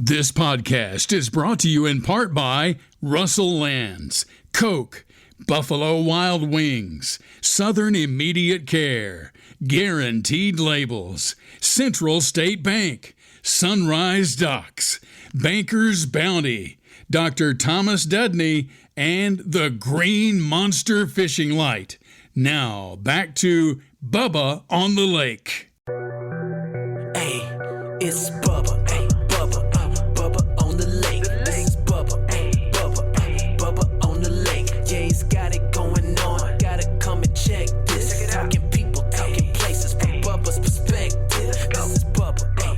This podcast is brought to you in part by Russell Lands, Coke, Buffalo Wild Wings, Southern Immediate Care, Guaranteed Labels, Central State Bank, Sunrise Docks, Banker's Bounty, Dr. Thomas Dudney, and the Green Monster Fishing Light. Now, back to Bubba on the Lake. Hey, it's Bubba, hey, Bubba, Bubba on the lake. This is Bubba, hey, Bubba, Bubba on the lake. Yeah, he's got it going on. Gotta come and check this. Talking people, talking places from Bubba's perspective. This is Bubba, hey,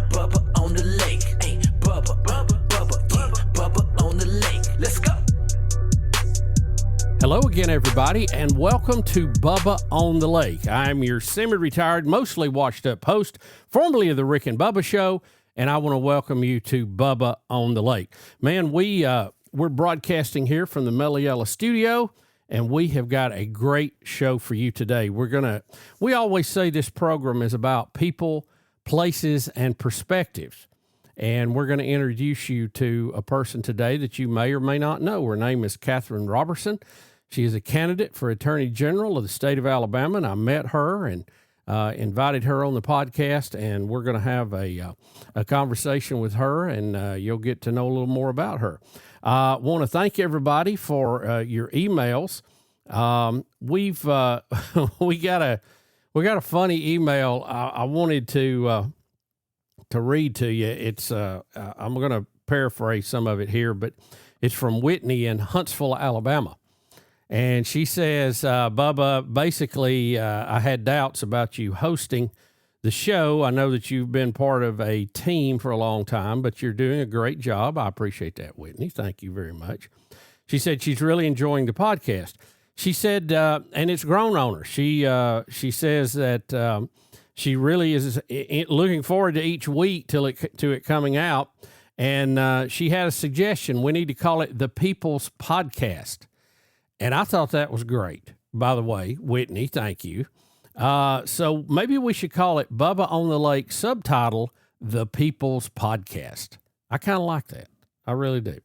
Bubba on the lake. Hey, Bubba, yeah, Bubba on the lake. Let's go. Hello again, everybody, and welcome to Bubba on the Lake. I'm your semi-retired, mostly washed-up host, formerly of the Rick and Bubba Show, and I want to welcome you to Bubba on the Lake. Man, we're broadcasting here from the Meliella studio, and we have got a great show for you today. We always say this program is about people, places, and perspectives, and we're going to introduce you to a person today that you may or may not know. Her name is Kathrine Robertson. She is a candidate for Attorney General of the state of Alabama, and I met her and invited her on the podcast, and we're going to have a conversation with her, and you'll get to know a little more about her. I want to thank everybody for your emails. We got a funny email I wanted to read to you. It's I'm going to paraphrase some of it here, but it's from Whitney in Huntsville, Alabama. And she says, Bubba, basically, I had doubts about you hosting the show. I know that you've been part of a team for a long time, but you're doing a great job. I appreciate that, Whitney. Thank you very much. She said she's really enjoying the podcast. She said, and it's grown on her. She says that she really is looking forward to each week to it coming out. And she had a suggestion. We need to call it the People's Podcast. And I thought that was great. By the way, Whitney, thank you. So maybe we should call it Bubba on the Lake, subtitle, The People's Podcast. I kind of like that. I really do.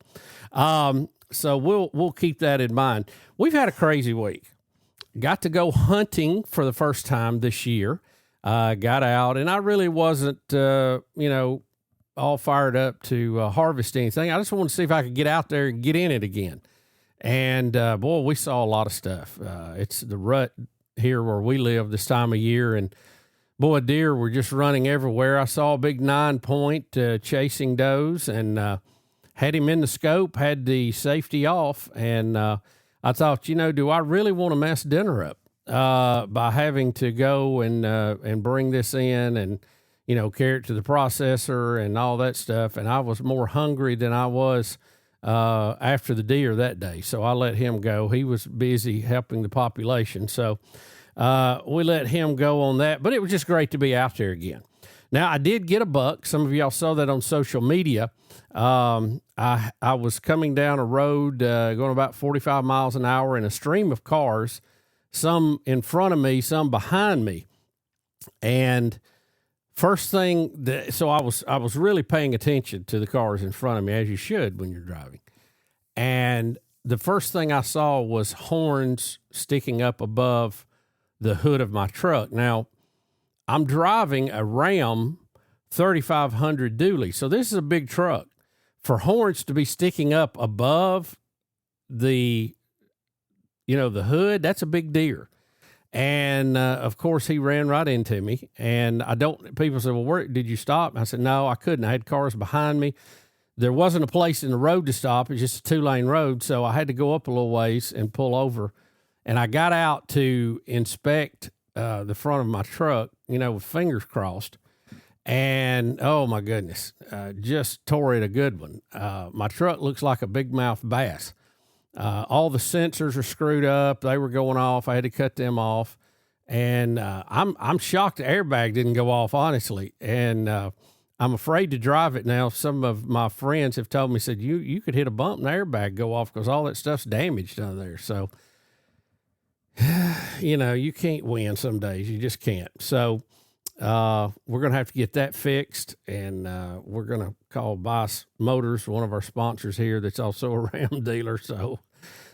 So we'll keep that in mind. We've had a crazy week. Got to go hunting for the first time this year. Got out, and I really wasn't, all fired up to harvest anything. I just wanted to see if I could get out there and get in it again. And, boy, we saw a lot of stuff. It's the rut here where we live this time of year. And, boy, deer were just running everywhere. I saw a big 9-point chasing does and had him in the scope, had the safety off. And I thought, do I really want to mess dinner up by having to go and bring this in and, carry it to the processor and all that stuff. And I was more hungry than I was after the deer that day. So I let him go. He was busy helping the population. So we let him go on that, but it was just great to be out there again. Now I did get a buck. Some of y'all saw that on social media. I was coming down a road, going about 45 miles an hour in a stream of cars, some in front of me, some behind me. And first thing so I was really paying attention to the cars in front of me, as you should when you're driving. And the first thing I saw was horns sticking up above the hood of my truck. Now, I'm driving a Ram 3500 dually, so this is a big truck. For horns to be sticking up above the hood, that's a big deer. And, of course, he ran right into me. And people said, well, where did you stop? And I said, no, I couldn't. I had cars behind me. There wasn't a place in the road to stop. It's just a 2-lane road. So I had to go up a little ways and pull over. And I got out to inspect the front of my truck, with fingers crossed. And, oh, my goodness, just tore it a good one. My truck looks like a big mouth bass. All the sensors are screwed up. They were going off. I had to cut them off. And I'm shocked the airbag didn't go off, honestly. And I'm afraid to drive it now. Some of my friends have told me, said, you could hit a bump and the airbag go off because all that stuff's damaged on there. So, you can't win some days. You just can't. So We're going to have to get that fixed, and we're going to call Bice Motors, one of our sponsors here that's also a Ram dealer. So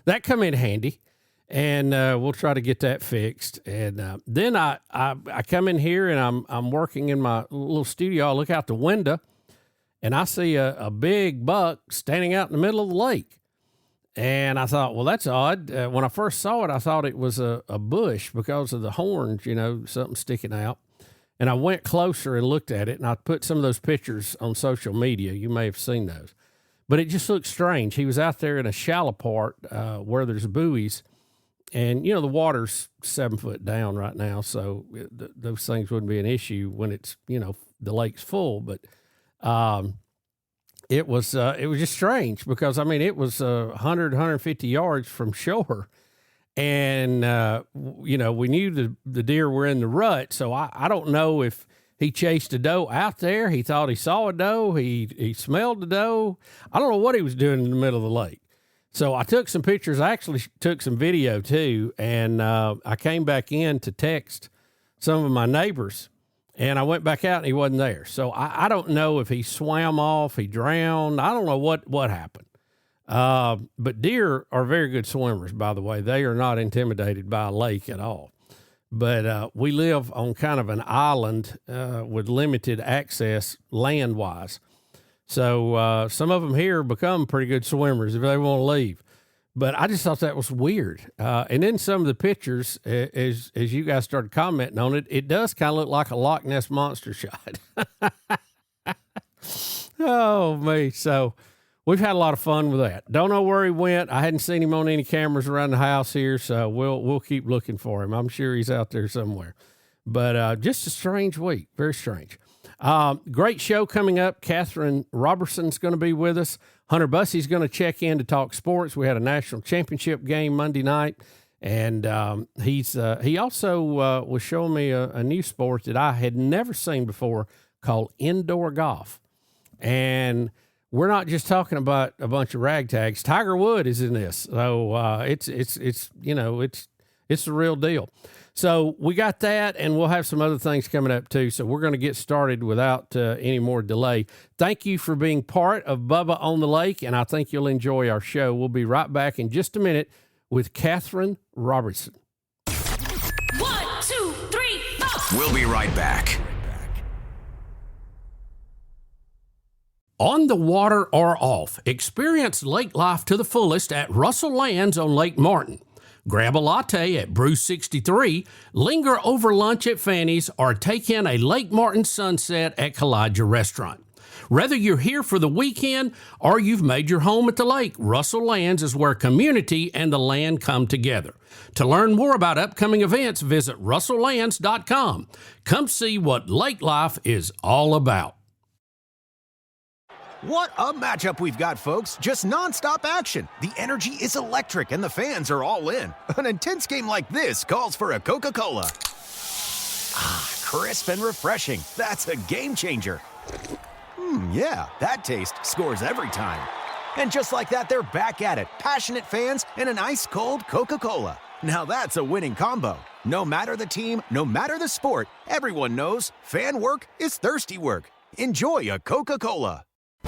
that come in handy, and we'll try to get that fixed. And then I come in here, and I'm working in my little studio. I look out the window, and I see a big buck standing out in the middle of the lake. And I thought, well, that's odd. When I first saw it, I thought it was a bush because of the horns, something sticking out. And I went closer and looked at it, and I put some of those pictures on social media. You may have seen those. But it just looked strange. He was out there in a shallow part where there's buoys. And, the water's 7 foot down right now, so those things wouldn't be an issue when it's, the lake's full. But it was just strange because, it was 100, 150 yards from shore. And, we knew the deer were in the rut. So I don't know if he chased a doe out there. He thought he saw a doe. He smelled the doe. I don't know what he was doing in the middle of the lake. So I took some pictures. I actually took some video too. And I came back in to text some of my neighbors. And I went back out and he wasn't there. So I don't know if he swam off, he drowned. I don't know what happened. But deer are very good swimmers, by the way. They are not intimidated by a lake at all. But we live on kind of an island with limited access land-wise. So some of them here become pretty good swimmers if they want to leave. But I just thought that was weird. And then some of the pictures, as you guys started commenting on it, it does kind of look like a Loch Ness Monster shot. Oh, me. So we've had a lot of fun with that. Don't know where he went. I hadn't seen him on any cameras around the house here, so we'll keep looking for him. I'm sure he's out there somewhere. But just a strange week. Very strange. Great show coming up. Kathrine Robertson's going to be with us. Hunter Bussey's going to check in to talk sports. We had a national championship game Monday night, and he also was showing me a new sport that I had never seen before called indoor golf. And we're not just talking about a bunch of ragtags. Tiger Woods is in this, so it's the real deal. So we got that, and we'll have some other things coming up too. So we're going to get started without any more delay. Thank you for being part of Bubba on the Lake, and I think you'll enjoy our show. We'll be right back in just a minute with Kathrine Robertson. 1, 2, 3, 4. We'll be right back. On the water or off, experience lake life to the fullest at Russell Lands on Lake Martin. Grab a latte at Brew 63, linger over lunch at Fanny's, or take in a Lake Martin sunset at Kalijah Restaurant. Whether you're here for the weekend or you've made your home at the lake, Russell Lands is where community and the land come together. To learn more about upcoming events, visit russelllands.com. Come see what lake life is all about. What a matchup we've got, folks. Just nonstop action. The energy is electric and the fans are all in. An intense game like this calls for a Coca-Cola. Ah, crisp and refreshing. That's a game changer. Yeah, that taste scores every time. And just like that, they're back at it. Passionate fans and an ice-cold Coca-Cola. Now that's a winning combo. No matter the team, no matter the sport, everyone knows fan work is thirsty work. Enjoy a Coca-Cola.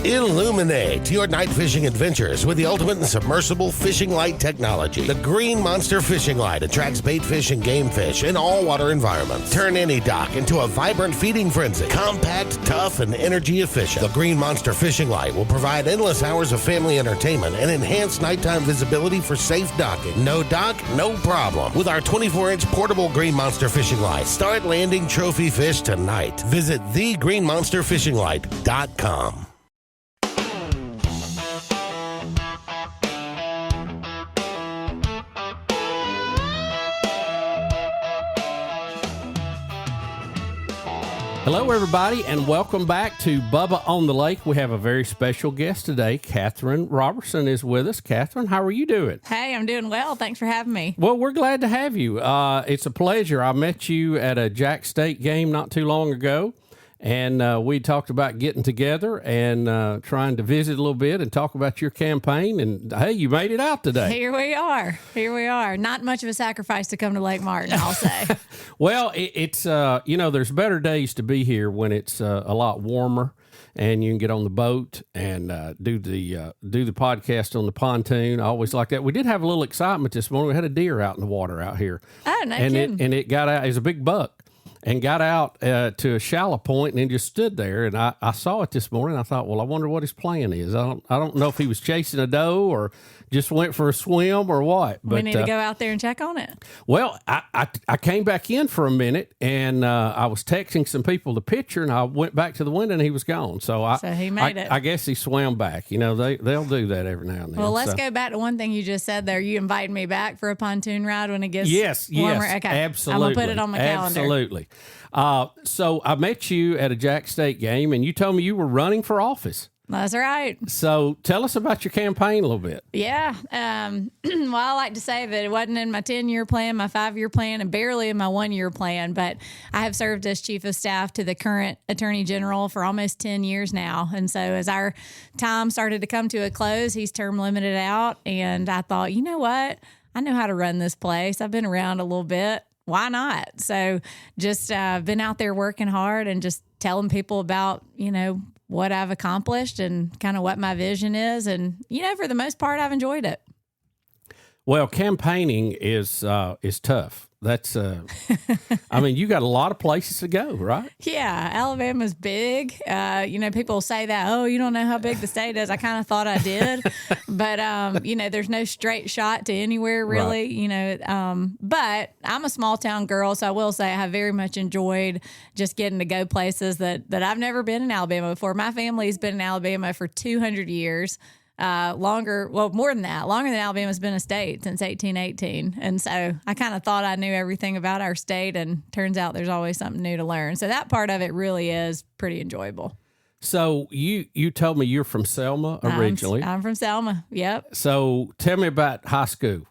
Illuminate your night fishing adventures with the ultimate in submersible fishing light technology. The Green Monster Fishing Light attracts bait fish and game fish in all water environments. Turn any dock into a vibrant feeding frenzy. Compact, tough, and energy efficient. The Green Monster Fishing Light will provide endless hours of family entertainment and enhanced nighttime visibility for safe docking. No dock, no problem. With our 24-inch portable Green Monster Fishing Light, start landing trophy fish tonight. Visit thegreenmonsterfishinglight.com. Hello, everybody, and welcome back to Bubba on the Lake. We have a very special guest today. Kathrine Robertson is with us. Kathrine, how are you doing? Hey, I'm doing well. Thanks for having me. Well, we're glad to have you. It's a pleasure. I met you at a Jack State game not too long ago, And we talked about getting together and trying to visit a little bit and talk about your campaign. And, hey, you made it out today. Here we are. Here we are. Not much of a sacrifice to come to Lake Martin, I'll say. Well, it's there's better days to be here when it's a lot warmer and you can get on the boat and do the podcast on the pontoon. I always like that. We did have a little excitement this morning. We had a deer out in the water out here. Oh, no kidding. It got out. It was a big buck. And got out to a shallow point and then just stood there. And I saw it this morning. I thought, well, I wonder what his plan is. I don't know if he was chasing a doe or just went for a swim or what. But we need to go out there and check on it. Well, I came back in for a minute and I was texting some people the picture, and I went back to the window and he was gone. So he made it. I guess he swam back. They'll do that every now and then. Well, let's go back to one thing you just said there. You invited me back for a pontoon ride when it gets warmer. Yes, okay. absolutely. I'm going to put it on my calendar. Absolutely. So I met you at a Jack State game, and you told me you were running for office. That's right. So tell us about your campaign a little bit. Yeah. Well, I like to say that it wasn't in my 10-year plan, my 5-year plan, and barely in my 1-year plan, but I have served as chief of staff to the current attorney general for almost 10 years now. And so as our time started to come to a close, he's term limited out. And I thought, you know what? I know how to run this place. I've been around a little bit. Why not? So just been out there working hard and just telling people about, what I've accomplished and kind of what my vision is. And, for the most part, I've enjoyed it. Well, campaigning is tough. That's, you got a lot of places to go, right? Yeah. Alabama's big. People say that, oh, you don't know how big the state is. I kind of thought I did, but, there's no straight shot to anywhere really, right. But I'm a small town girl. So I will say I have very much enjoyed just getting to go places that I've never been in Alabama before. My family's been in Alabama for 200 years. More than that, longer than Alabama's been a state since 1818. And so I kind of thought I knew everything about our state, and turns out there's always something new to learn. So that part of it really is pretty enjoyable. So you told me you're from Selma originally. I'm from Selma. Yep. So tell me about high school.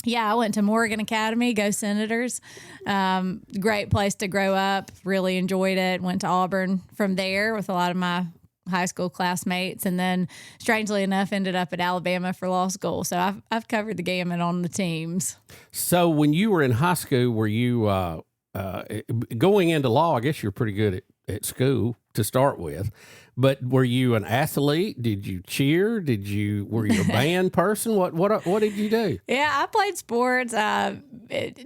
Yeah, I went to Morgan Academy, go Senators. Great place to grow up. Really enjoyed it. Went to Auburn from there with a lot of my high school classmates, and then strangely enough ended up at Alabama for law school. So I've covered the gamut on the teams. So when you were in high school, were you going into law? I guess you're pretty good at school to start with, but were you an athlete? Did you cheer? Were you a band person? What did you do? Yeah, I played sports.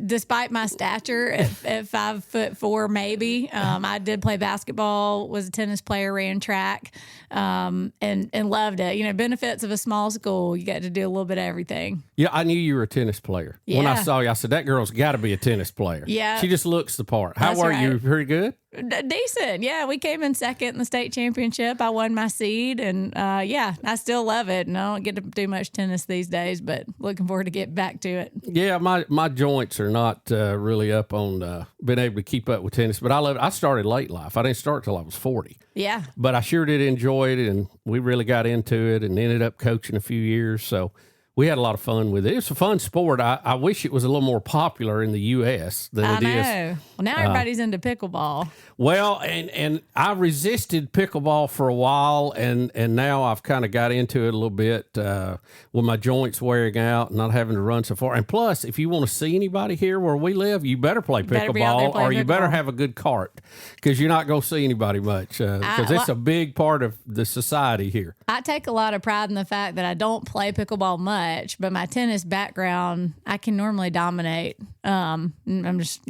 Despite my stature at 5'4", maybe, I did play basketball. Was a tennis player. Ran track, and loved it. Benefits of a small school. You get to do a little bit of everything. Yeah, I knew you were a tennis player. Yeah. When I saw you, I said that girl's got to be a tennis player. Yeah, she just looks the part. How were you? Pretty good. Decent. Yeah, we came in second in the state championship. I won my seed, and I still love it. And I don't get to do much tennis these days, but looking forward to get back to it. Yeah, my joints are not really up on being able to keep up with tennis, but I love it. I started late life. I didn't start till I was 40. Yeah, but I sure did enjoy it, and we really got into it, and ended up coaching a few years. So we had a lot of fun with it. It's a fun sport. I wish it was a little more popular in the U.S. than it is. I know. Well, now everybody's into pickleball. Well, and I resisted pickleball for a while, and now I've kind of got into it a little bit with my joints wearing out and not having to run so far. And plus, if you want to see anybody here where we live, you better play pickleball, or you better have a good cart, because you're not going to see anybody much, because it's a big part of the society here. I take a lot of pride in the fact that I don't play pickleball much, but my tennis background, I can normally dominate. I'm just,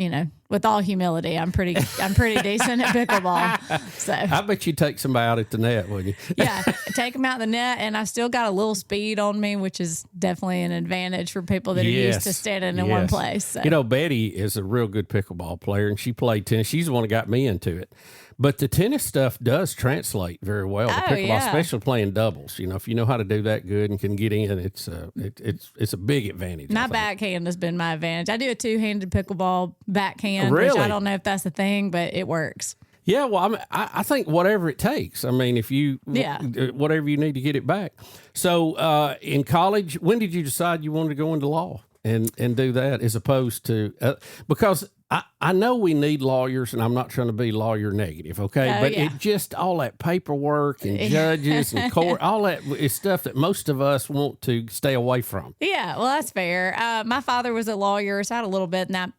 with all humility, I'm pretty decent at pickleball. So I bet you take somebody out at the net, wouldn't you? Yeah, take them out the net, and I've still got a little speed on me, which is definitely an advantage for people that are used to standing in one place. So. Betty is a real good pickleball player, and she played tennis. She's the one that got me into it. But the tennis stuff does translate very well to pickleball, especially playing doubles. If you know how to do that good and can get in, it's a big advantage. My backhand has been my advantage. I do a two-handed pickleball backhand, which I don't know if that's a thing, but it works. Yeah, well, I think whatever it takes. If you whatever you need to get it back. So in college, when did you decide you wanted to go into law? and do that as opposed to because I know we need lawyers, and I'm not trying to be lawyer negative, okay? Oh, but yeah. it just all that paperwork and judges and court, all that is stuff that most of us want to stay away from. Yeah, well, that's fair. My father was a lawyer, so I had a little bit in that,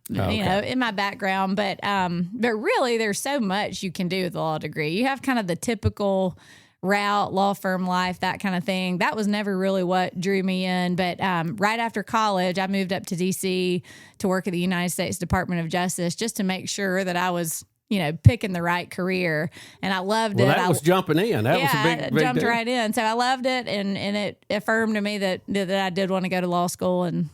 in my background. But really, there's so much you can do with a law degree. You have kind of the typical route, law firm life, that kind of thing. That was never really what drew me in. But right after college, I moved up to D.C. to work at the United States Department of Justice just to make sure that I was, picking the right career. And I loved it. That was jumping in. That was a big jumped deal. right in. So I loved it, and it affirmed to me that I did want to go to law school, and,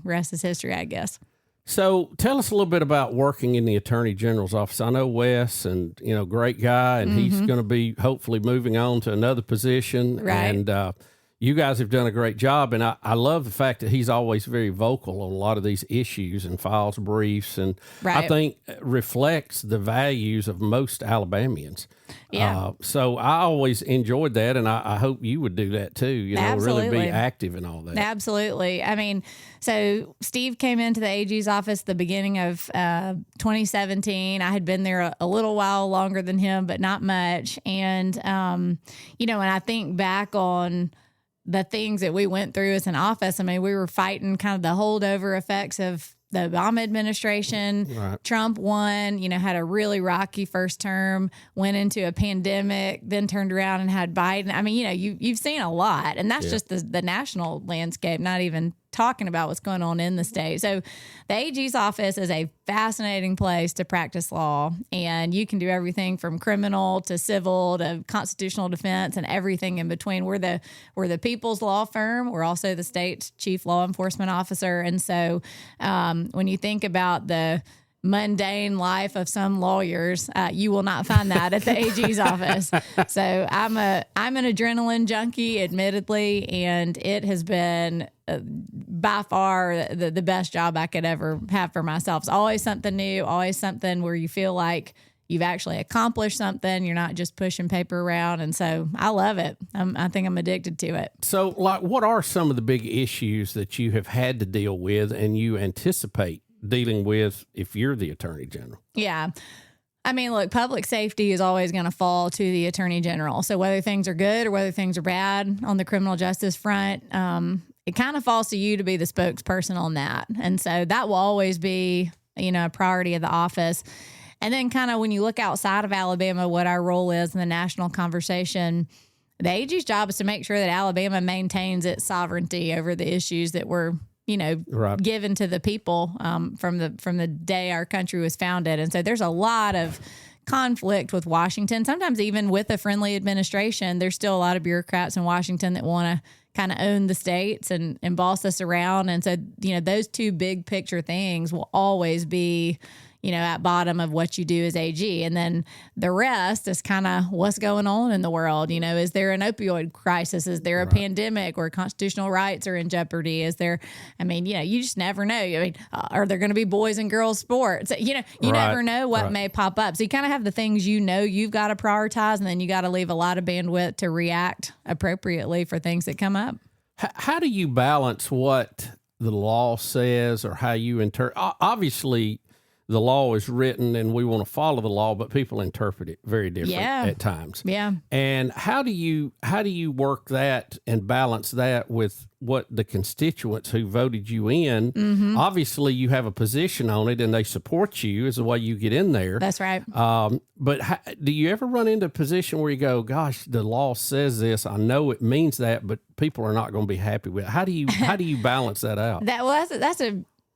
rest is history, I guess. So tell us a little bit about working in the Attorney General's office. I know Wes, and great guy, and he's going to be hopefully moving on to another position. Right. And you guys have done a great job, and I love the fact that he's always very vocal on a lot of these issues and files briefs, and I think reflects the values of most Alabamians. Yeah. So I always enjoyed that, and I hope you would do that too. Absolutely. Really be active in all that. Absolutely. I mean, so Steve came into the AG's office the beginning of 2017. I had been there a little while longer than him, but not much. And, when I think back on the things that we went through as an office, I mean, we were fighting kind of the holdover effects of the Obama administration. Right. Trump won, had a really rocky first term, went into a pandemic, then turned around and had Biden. I mean, you've seen a lot, and that's just the national landscape, not even talking about what's going on in the state. So the AG's office is a fascinating place to practice law, and you can do everything from criminal to civil to constitutional defense and everything in between. We're the people's law firm. We're also the state's chief law enforcement officer. And so when you think about the mundane life of some lawyers, you will not find that at the AG's office. So I'm an adrenaline junkie, admittedly, and it has been by far the best job I could ever have for myself. It's always something new, always something where you feel like you've actually accomplished something. You're not just pushing paper around. And so I love it. I think I'm addicted to it. So, what are some of the big issues that you have had to deal with and you anticipate dealing with if you're the Attorney General? Yeah. I mean, look, public safety is always going to fall to the Attorney General. So whether things are good or whether things are bad on the criminal justice front, it kind of falls to you to be the spokesperson on that. And so that will always be, a priority of the office. And then kind of when you look outside of Alabama, what our role is in the national conversation, the AG's job is to make sure that Alabama maintains its sovereignty over the issues that were given to the people from the day our country was founded. And so there's a lot of conflict with Washington. Sometimes even with a friendly administration, there's still a lot of bureaucrats in Washington that want to kind of own the states and boss us around. And so, those two big picture things will always be, at bottom of what you do as AG. And then the rest is kind of what's going on in the world. Is there an opioid crisis? Is there a pandemic where constitutional rights are in jeopardy? Is there, you just never know. Are there going to be boys and girls sports? You never know what may pop up. So you kind of have the things you've got to prioritize, and then you got to leave a lot of bandwidth to react appropriately for things that come up. How do you balance what the law says or how you interpret? Obviously, the law is written and we want to follow the law, but people interpret it very different at times. Yeah. And how do you work that and balance that with what the constituents who voted you in? Mm-hmm. Obviously, you have a position on it and they support you is the way you get in there. That's right. But do you ever run into a position where you go, gosh, the law says this, I know it means that, but people are not going to be happy with it. How do you balance that out?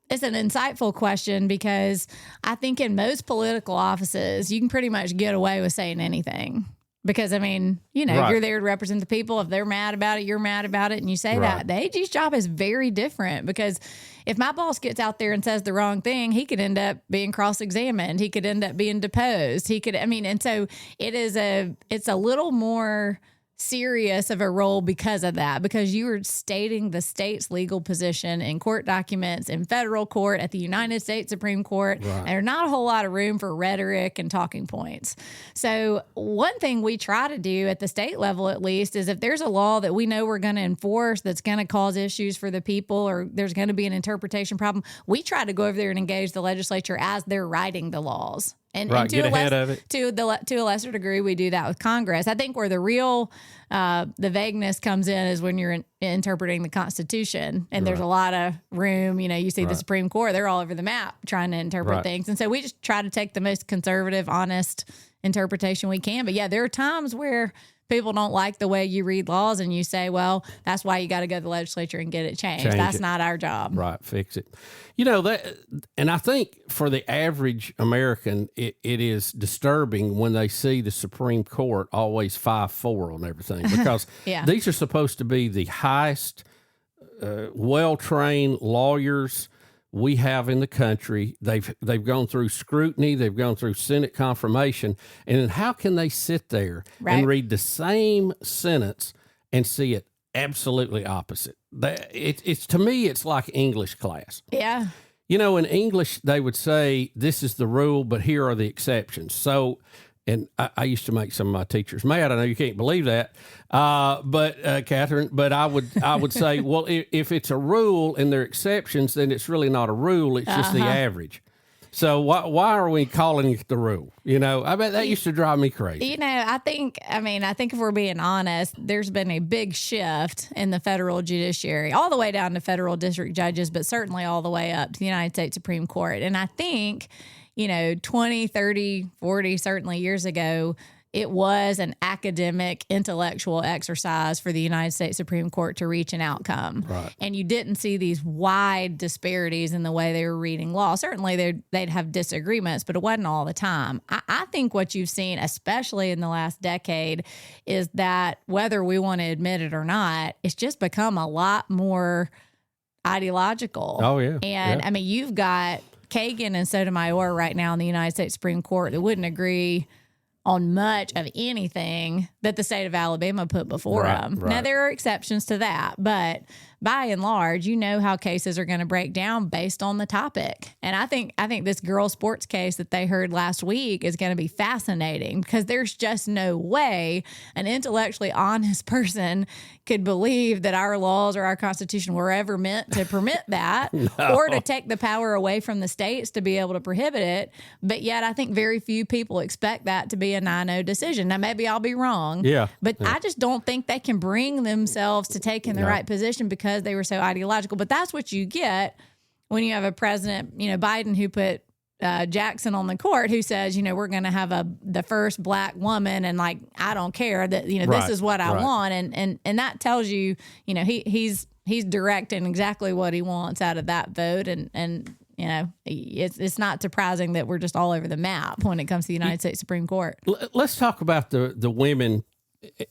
It's an insightful question, because I think in most political offices, you can pretty much get away with saying anything. Because, you're there to represent the people. If they're mad about it, you're mad about it, and you say that. The AG's job is very different, because if my boss gets out there and says the wrong thing, he could end up being cross-examined. He could end up being deposed. And so it's a little more serious of a role because of that, because you were stating the state's legal position in court documents, in federal court, at the United States Supreme Court, and there's not a whole lot of room for rhetoric and talking points. So one thing we try to do at the state level, at least, is if there's a law that we know we're going to enforce that's going to cause issues for the people, or there's going to be an interpretation problem, we try to go over there and engage the legislature as they're writing the laws. And get ahead of it. To a lesser degree, we do that with Congress. I think where the real the vagueness comes in is when you're interpreting the Constitution, and there's a lot of room. You know, you see the Supreme Court; they're all over the map trying to interpret things, and so we just try to take the most conservative, honest interpretation we can. But yeah, there are times where people don't like the way you read laws, and you say, well, that's why you got to go to the legislature and get it changed. That's not our job. Right. Fix it. You know, that, and I think for the average American, it is disturbing when they see the Supreme Court always 5-4 on everything, because these are supposed to be the highest, well-trained lawyers we have in the country. They've gone through scrutiny, they've gone through Senate confirmation, and then how can they sit there and read the same sentence and see it absolutely opposite? It's to me, it's like English class. Yeah. You know, in English, they would say, this is the rule, but here are the exceptions. So, and I used to make some of my teachers mad. I know you can't believe that, but Kathrine, but I would say, well, if it's a rule and there are exceptions, then it's really not a rule. It's just the average. So why are we calling it the rule? You know, I bet that used to drive me crazy. You know, I think if we're being honest, there's been a big shift in the federal judiciary, all the way down to federal district judges, but certainly all the way up to the United States Supreme Court. And I think, you know, 20, 30, 40, certainly years ago, it was an academic, intellectual exercise for the United States Supreme Court to reach an outcome. Right. And you didn't see these wide disparities in the way they were reading law. Certainly, they'd have disagreements, but it wasn't all the time. I think what you've seen, especially in the last decade, is that whether we want to admit it or not, it's just become a lot more ideological. Oh, yeah. And, I mean, you've got Kagan and Sotomayor right now in the United States Supreme Court that wouldn't agree on much of anything that the state of Alabama put before them. Now, there are exceptions to that, but by and large, you know how cases are going to break down based on the topic. And I think this girls' sports case that they heard last week is going to be fascinating, because there's just no way an intellectually honest person could believe that our laws or our Constitution were ever meant to permit that or to take the power away from the states to be able to prohibit it. But yet I think very few people expect that to be a 9-0 decision. Now, maybe I'll be wrong. But I just don't think they can bring themselves to taking the right position because they were so ideological. But that's what you get when you have a president, you know, Biden, who put Jackson on the court, who says, you know, we're going to have the first black woman, and like, I don't care that, you know, this is what I want. And that tells you, you know, he's directing exactly what he wants out of that vote. And you know, it's not surprising that we're just all over the map when it comes to the United States Supreme Court. Let's talk about the women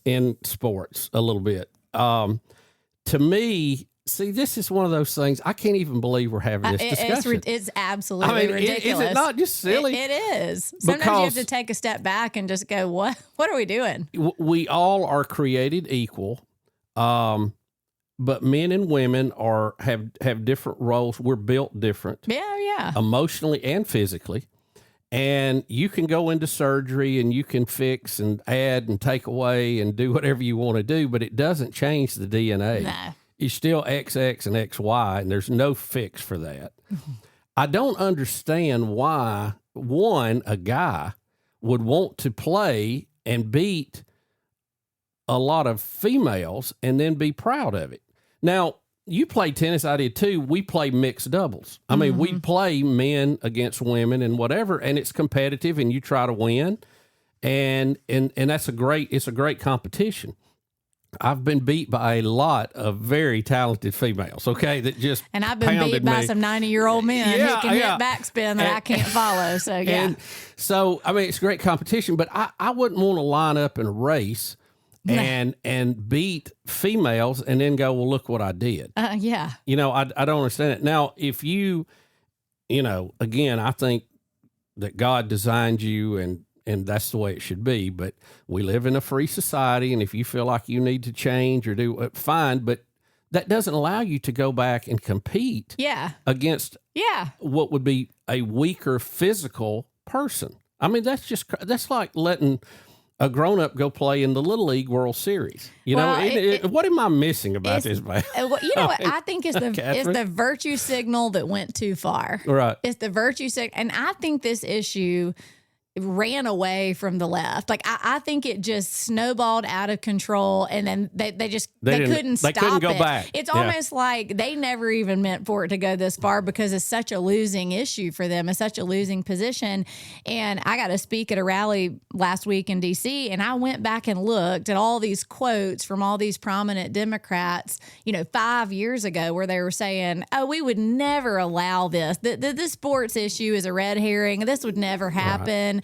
in sports a little bit. To me, see, this is one of those things, I can't even believe we're having this discussion. It's absolutely ridiculous. Is it not just silly? It is. Sometimes you have to take a step back and just go, what are we doing? We all are created equal, but men and women have different roles. We're built different. Yeah. Emotionally and physically. And you can go into surgery and you can fix and add and take away and do whatever you want to do, but it doesn't change the DNA. No. It's still XX and XY, and there's no fix for that. I don't understand why, a guy would want to play and beat a lot of females and then be proud of it. Now, you play tennis, I did too. We play mixed doubles. I mean, we play men against women and whatever, and it's competitive, and you try to win, and it's a great competition. I've been beat by a lot of very talented females, okay, that just and I've been beat by some 90-year-old men who can hit backspin that I can't follow. So and so I mean, it's great competition, but I wouldn't want to line up in a race and beat females and then go, well, look what I did. You know, I don't understand it. Now, if you know, again, I think that God designed you and that's the way it should be. But we live in a free society, and if you feel like you need to change or do fine, but that doesn't allow you to go back and compete against what would be a weaker physical person. I mean, that's like letting a grown-up go play in the Little League World Series. You know, what am I missing about this, man? You know what? I think it's the virtue signal that went too far. Right. It's the virtue signal. And I think this issue ran away from the left. Like, I think it just snowballed out of control, and then they couldn't stop it. They couldn't go back. It's almost like they never even meant for it to go this far because it's such a losing issue for them. It's such a losing position. And I got to speak at a rally last week in D.C., and I went back and looked at all these quotes from all these prominent Democrats, 5 years ago, where they were saying, oh, we would never allow this. The sports issue is a red herring. This would never happen. Right.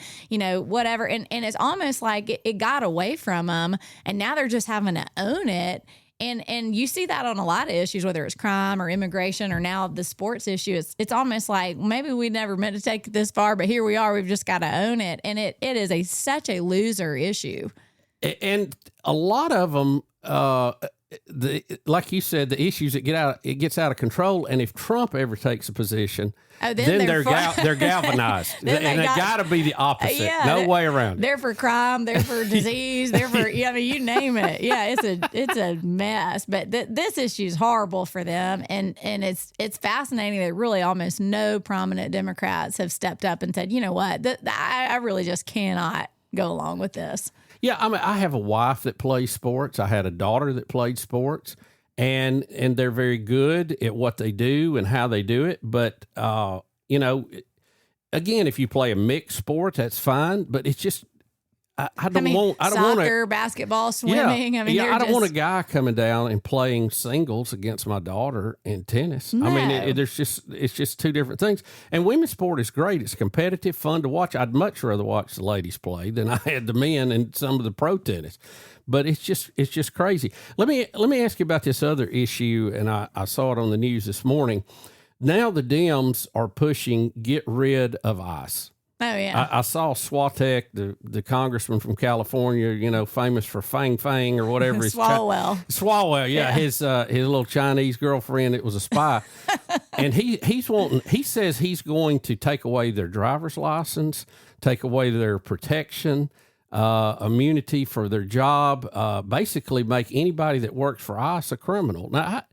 Whatever. And it's almost like it got away from them, and now they're just having to own it. And you see that on a lot of issues, whether it's crime or immigration or now the sports issue. It's almost like maybe we never meant to take it this far, but here we are. We've just got to own it. And it is such a loser issue. And a lot of them, like you said, the issues it gets out of control. And if Trump ever takes a position, then they're galvanized. And it got to be the opposite. No way around it. They're for crime. They're for disease. They're for, you name it. Yeah, it's a mess. But this issue is horrible for them. And it's fascinating that really almost no prominent Democrats have stepped up and said, you know what, I really just cannot go along with this. Yeah, I mean, I have a wife that plays sports. I had a daughter that played sports, and they're very good at what they do and how they do it. But, again, if you play a mixed sport, that's fine. But it's just, I don't want soccer, basketball, swimming. Yeah, I don't want a guy coming down and playing singles against my daughter in tennis. No. I mean, it's just two different things. And women's sport is great. It's competitive, fun to watch. I'd much rather watch the ladies play than I had the men and some of the pro tennis. But it's just crazy. Let me ask you about this other issue, and I saw it on the news this morning. Now the Dems are pushing get rid of ICE. Oh, yeah. I saw Swatek, the congressman from California, famous for Fang Fang or whatever. Swalwell, yeah. His little Chinese girlfriend, it was a spy. And he says he's going to take away their driver's license, take away their protection, immunity for their job, basically make anybody that works for ICE a criminal. Now,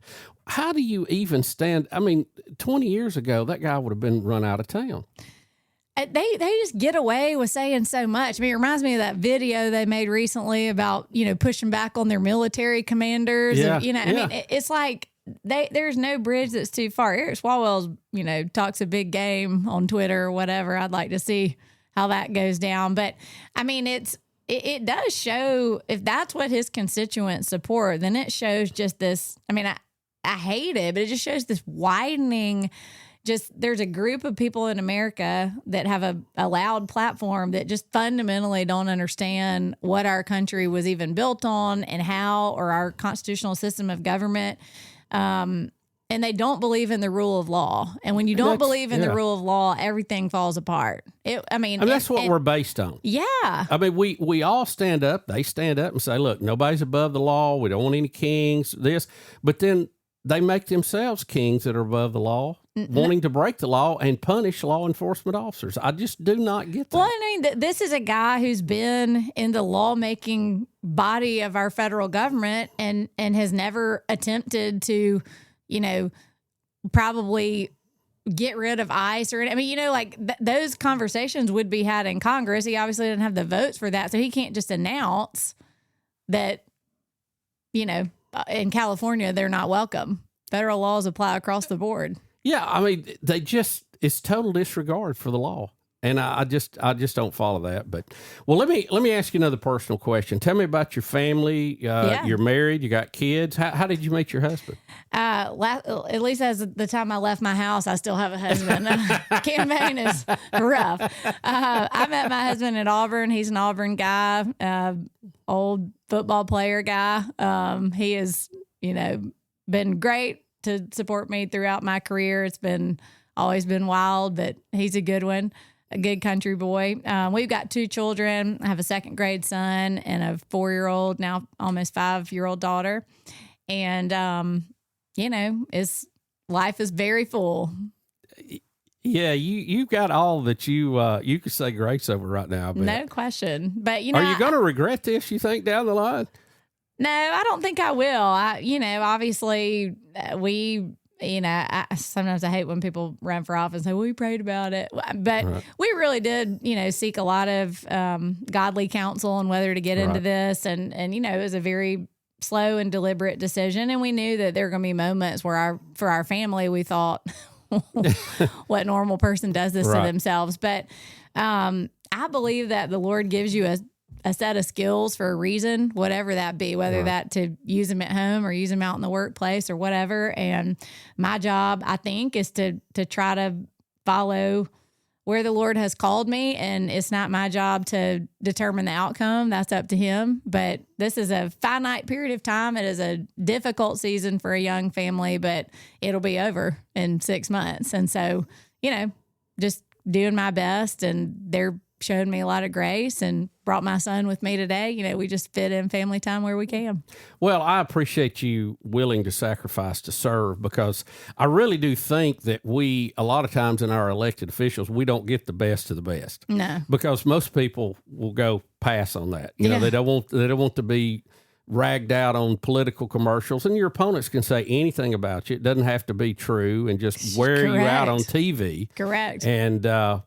how do you even stand? I mean, 20 years ago, that guy would have been run out of town. They just get away with saying so much. I mean, it reminds me of that video they made recently about, pushing back on their military commanders. Yeah, I mean, it's like there's no bridge that's too far. Eric Swalwell's, talks a big game on Twitter or whatever. I'd like to see how that goes down. But, I mean, it does show, if that's what his constituents support, then it shows just this, I mean, I hate it, but it just shows this widening. There's a group of people in America that have a loud platform that just fundamentally don't understand what our country was even built on and how, or our constitutional system of government. And they don't believe in the rule of law. And when you don't believe in the rule of law, everything falls apart. That's what we're based on. Yeah. I mean, we all stand up. They stand up and say, look, nobody's above the law. We don't want any kings, but then they make themselves kings that are above the law, wanting to break the law and punish law enforcement officers. I just do not get that. Well, I mean, this is a guy who's been in the lawmaking body of our federal government and has never attempted to, probably get rid of ICE or, I mean, those conversations would be had in Congress. He obviously didn't have the votes for that. So he can't just announce that, in California, they're not welcome. Federal laws apply across the board. Yeah, I mean, it's total disregard for the law. And I just don't follow that. But, well, let me ask you another personal question. Tell me about your family. You're married, you got kids. How did you meet your husband? At least as the time I left my house, I still have a husband. Campaign is rough. I met my husband at Auburn. He's an Auburn guy, old football player guy. He has, been great to support me throughout my career. It's always been wild, but he's a good one. a good country boy. We've got 2 children. I have a 2nd grade son and a 4-year-old, now almost 5-year-old daughter. And, life is very full. Yeah, you've got all that you could say grace over right now. I bet. No question. But, are you going to regret this, you think, down the line? No, I don't think I will. Obviously sometimes I hate when people run for office and say, well, we prayed about it. But we really did, seek a lot of godly counsel on whether to get into this. And it was a very slow and deliberate decision. And we knew that there were going to be moments where for our family, we thought, what normal person does this to themselves? But I believe that the Lord gives you a set of skills for a reason, whatever that be, whether that to use them at home or use them out in the workplace or whatever. And my job, I think, is to try to follow where the Lord has called me. And it's not my job to determine the outcome. That's up to Him. But this is a finite period of time. It is a difficult season for a young family, but it'll be over in 6 months. And so, just doing my best, and they're showed me a lot of grace and brought my son with me today. We just fit in family time where we can. Well, I appreciate you willing to sacrifice to serve, because I really do think that a lot of times in our elected officials, we don't get the best of the best. No. Because most people will go pass on that. They don't want to be ragged out on political commercials, and your opponents can say anything about you. It doesn't have to be true, and just wear you out on TV. Correct. And,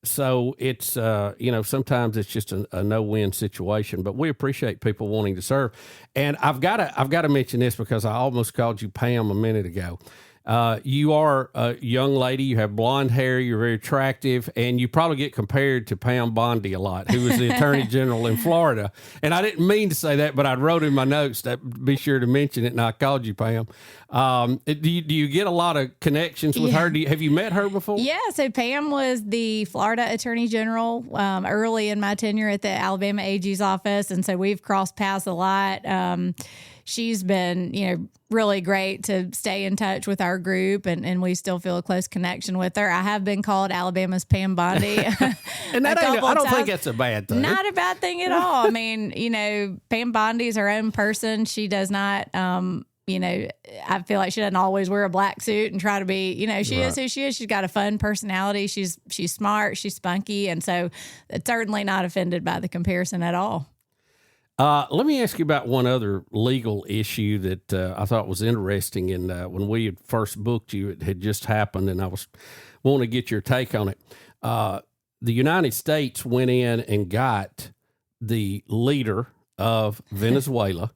so it's, sometimes it's just a no-win situation, but we appreciate people wanting to serve. And I've got to mention this because I almost called you Pam a minute ago. You are a young lady. You have blonde hair. You're very attractive, and you probably get compared to Pam Bondi a lot, who was the Attorney General in Florida. And I didn't mean to say that, but I wrote in my notes that be sure to mention it, and I called you Pam. Do you get a lot of connections with her? Have you met her before? Yeah. So Pam was the Florida Attorney General early in my tenure at the Alabama AG's office, and so we've crossed paths a lot. She's been, really great to stay in touch with our group, and we still feel a close connection with her. I have been called Alabama's Pam Bondi. And I don't think that's a bad thing. Not a bad thing at all. I mean, Pam Bondi is her own person. She does not, I feel like she doesn't always wear a black suit and try to be, she is who she is. She's got a fun personality. She's smart. She's spunky. And so it's certainly not offended by the comparison at all. Let me ask you about one other legal issue that I thought was interesting. And when we had first booked you, it had just happened, and I was wanting to get your take on it. The United States went in and got the leader of Venezuela,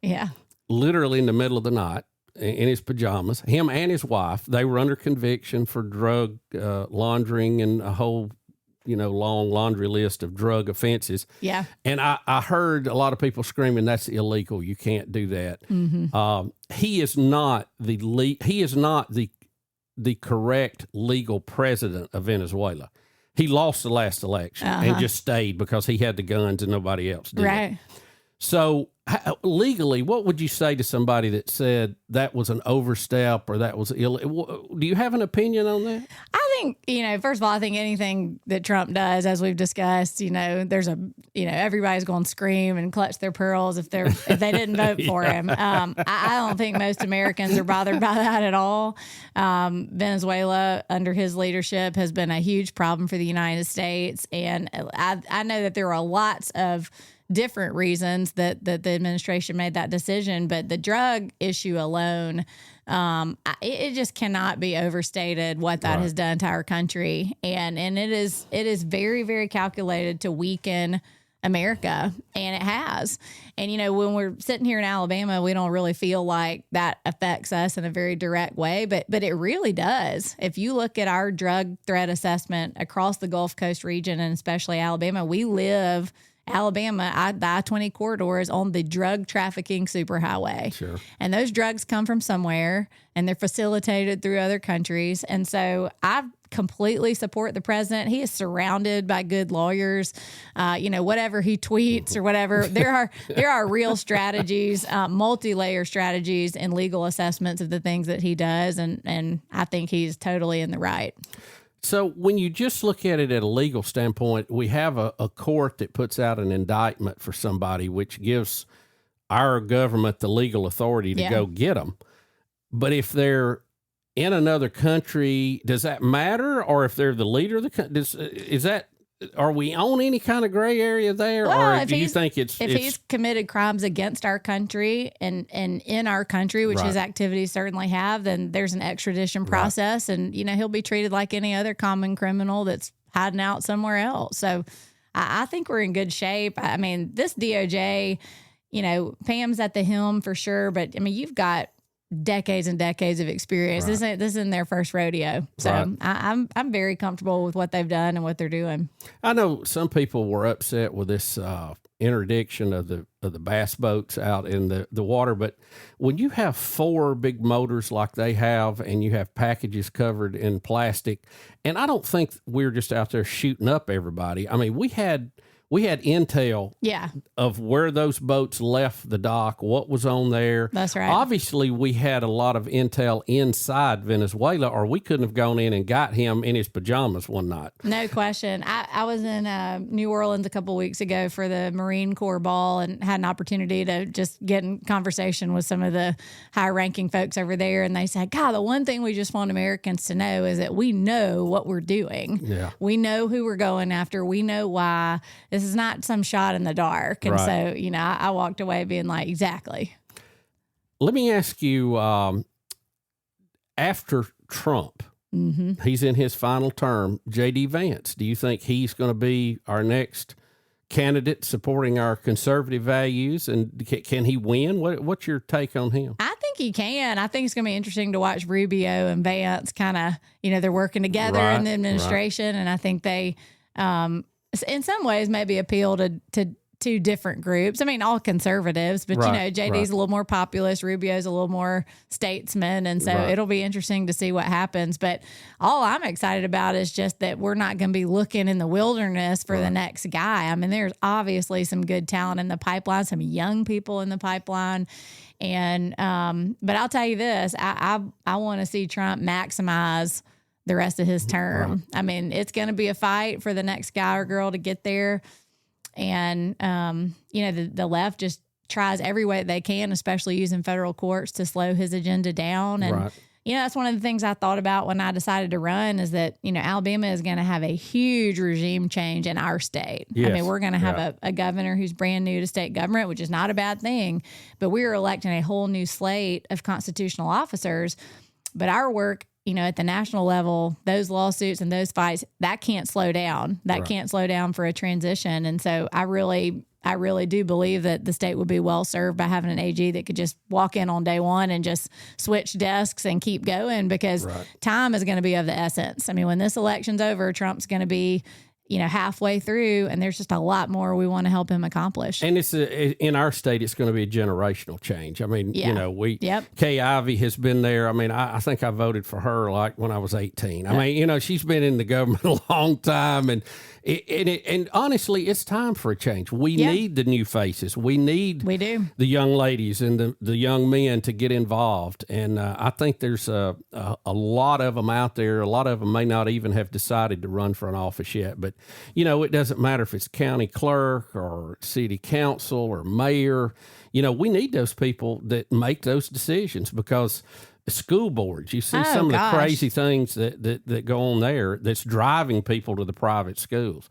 literally in the middle of the night in his pajamas, him and his wife. They were under conviction for drug laundering and a whole long laundry list of drug offenses. Yeah. And I heard a lot of people screaming, that's illegal. You can't do that. Mm-hmm. He is not the correct legal president of Venezuela. He lost the last election and just stayed because he had the guns and nobody else did. Right. So legally, what would you say to somebody that said that was an overstep or that was illegal? Do you have an opinion on that? I think, first of all, I think anything that Trump does, as we've discussed, there's everybody's going to scream and clutch their pearls if they didn't vote for him. I don't think most Americans are bothered by that at all. Venezuela, under his leadership, has been a huge problem for the United States. And I know that there are lots of different reasons that the administration made that decision, but the drug issue alone, it just cannot be overstated what that has done to our country, and it is very, very calculated to weaken America, and it has. And when we're sitting here in Alabama, we don't really feel like that affects us in a very direct way, but it really does. If you look at our drug threat assessment across the Gulf Coast region, and especially Alabama, Alabama, the I-20 corridor is on the drug trafficking superhighway. Sure. And those drugs come from somewhere, and they're facilitated through other countries. And so I completely support the president. He is surrounded by good lawyers. Whatever he tweets or whatever, there are real strategies, multi-layer strategies and legal assessments of the things that he does. And I think he's totally in the right. So when you just look at it at a legal standpoint, we have a court that puts out an indictment for somebody, which gives our government the legal authority to go get them. But if they're in another country, does that matter? Or if they're the leader of the country, are we on any kind of gray area there? Well, or do you think if he's committed crimes against our country and in our country, which his activities certainly have, then there's an extradition process, and he'll be treated like any other common criminal that's hiding out somewhere else. So I think we're in good shape. I mean, this DOJ, Pam's at the helm for sure, but I mean, you've got decades and decades of experience. This isn't their first rodeo. So I'm very comfortable with what they've done and what they're doing. I know some people were upset with this interdiction of the bass boats out in the water, but when you have 4 big motors like they have and you have packages covered in plastic, and I don't think we're just out there shooting up everybody. I mean, we had intel of where those boats left the dock, what was on there. That's right. Obviously, we had a lot of intel inside Venezuela, or we couldn't have gone in and got him in his pajamas one night. No question. I was in New Orleans a couple weeks ago for the Marine Corps ball and had an opportunity to just get in conversation with some of the high-ranking folks over there, and they said, God, the one thing we just want Americans to know is that we know what we're doing. Yeah. We know who we're going after. We know why. This is not some shot in the dark. And so, I walked away being like, exactly. Let me ask you, after Trump, he's in his final term, J.D. Vance, do you think he's going to be our next candidate supporting our conservative values? And can he win? What's your take on him? I think he can. I think it's going to be interesting to watch Rubio and Vance kind of, they're working together in the administration. And I think they, in some ways, maybe appeal to two different groups. I mean, all conservatives, but JD's a little more populist, Rubio's a little more statesman, and so it'll be interesting to see what happens. But all I'm excited about is just that we're not going to be looking in the wilderness for the next guy. I mean, there's obviously some good talent in the pipeline, some young people in the pipeline, and but I'll tell you this: I want to see Trump maximize the rest of his term. I mean, it's going to be a fight for the next guy or girl to get there. And, the left just tries every way they can, especially using federal courts to slow his agenda down. And, that's one of the things I thought about when I decided to run is that, Alabama is going to have a huge regime change in our state. Yes. I mean, we're going to have a governor who's brand new to state government, which is not a bad thing, but we are electing a whole new slate of constitutional officers. But our work, at the national level, those lawsuits and those fights, that can't slow down. That can't slow down for a transition. And so I really do believe that the state would be well served by having an AG that could just walk in on day one and just switch desks and keep going, because time is going to be of the essence. I mean, when this election's over, Trump's going to be halfway through, and there's just a lot more we want to help him accomplish. And it's in our state, it's going to be a generational change. I mean, Kay Ivey has been there. I mean, I think I voted for her like when I was 18. I mean, she's been in the government a long time, and honestly, it's time for a change. We need the new faces. We do the young ladies and the young men to get involved. And I think there's a lot of them out there. A lot of them may not even have decided to run for an office yet, but it doesn't matter if it's county clerk or city council or mayor. We need those people that make those decisions, because school boards, you see some of the crazy things that go on there that's driving people to the private schools.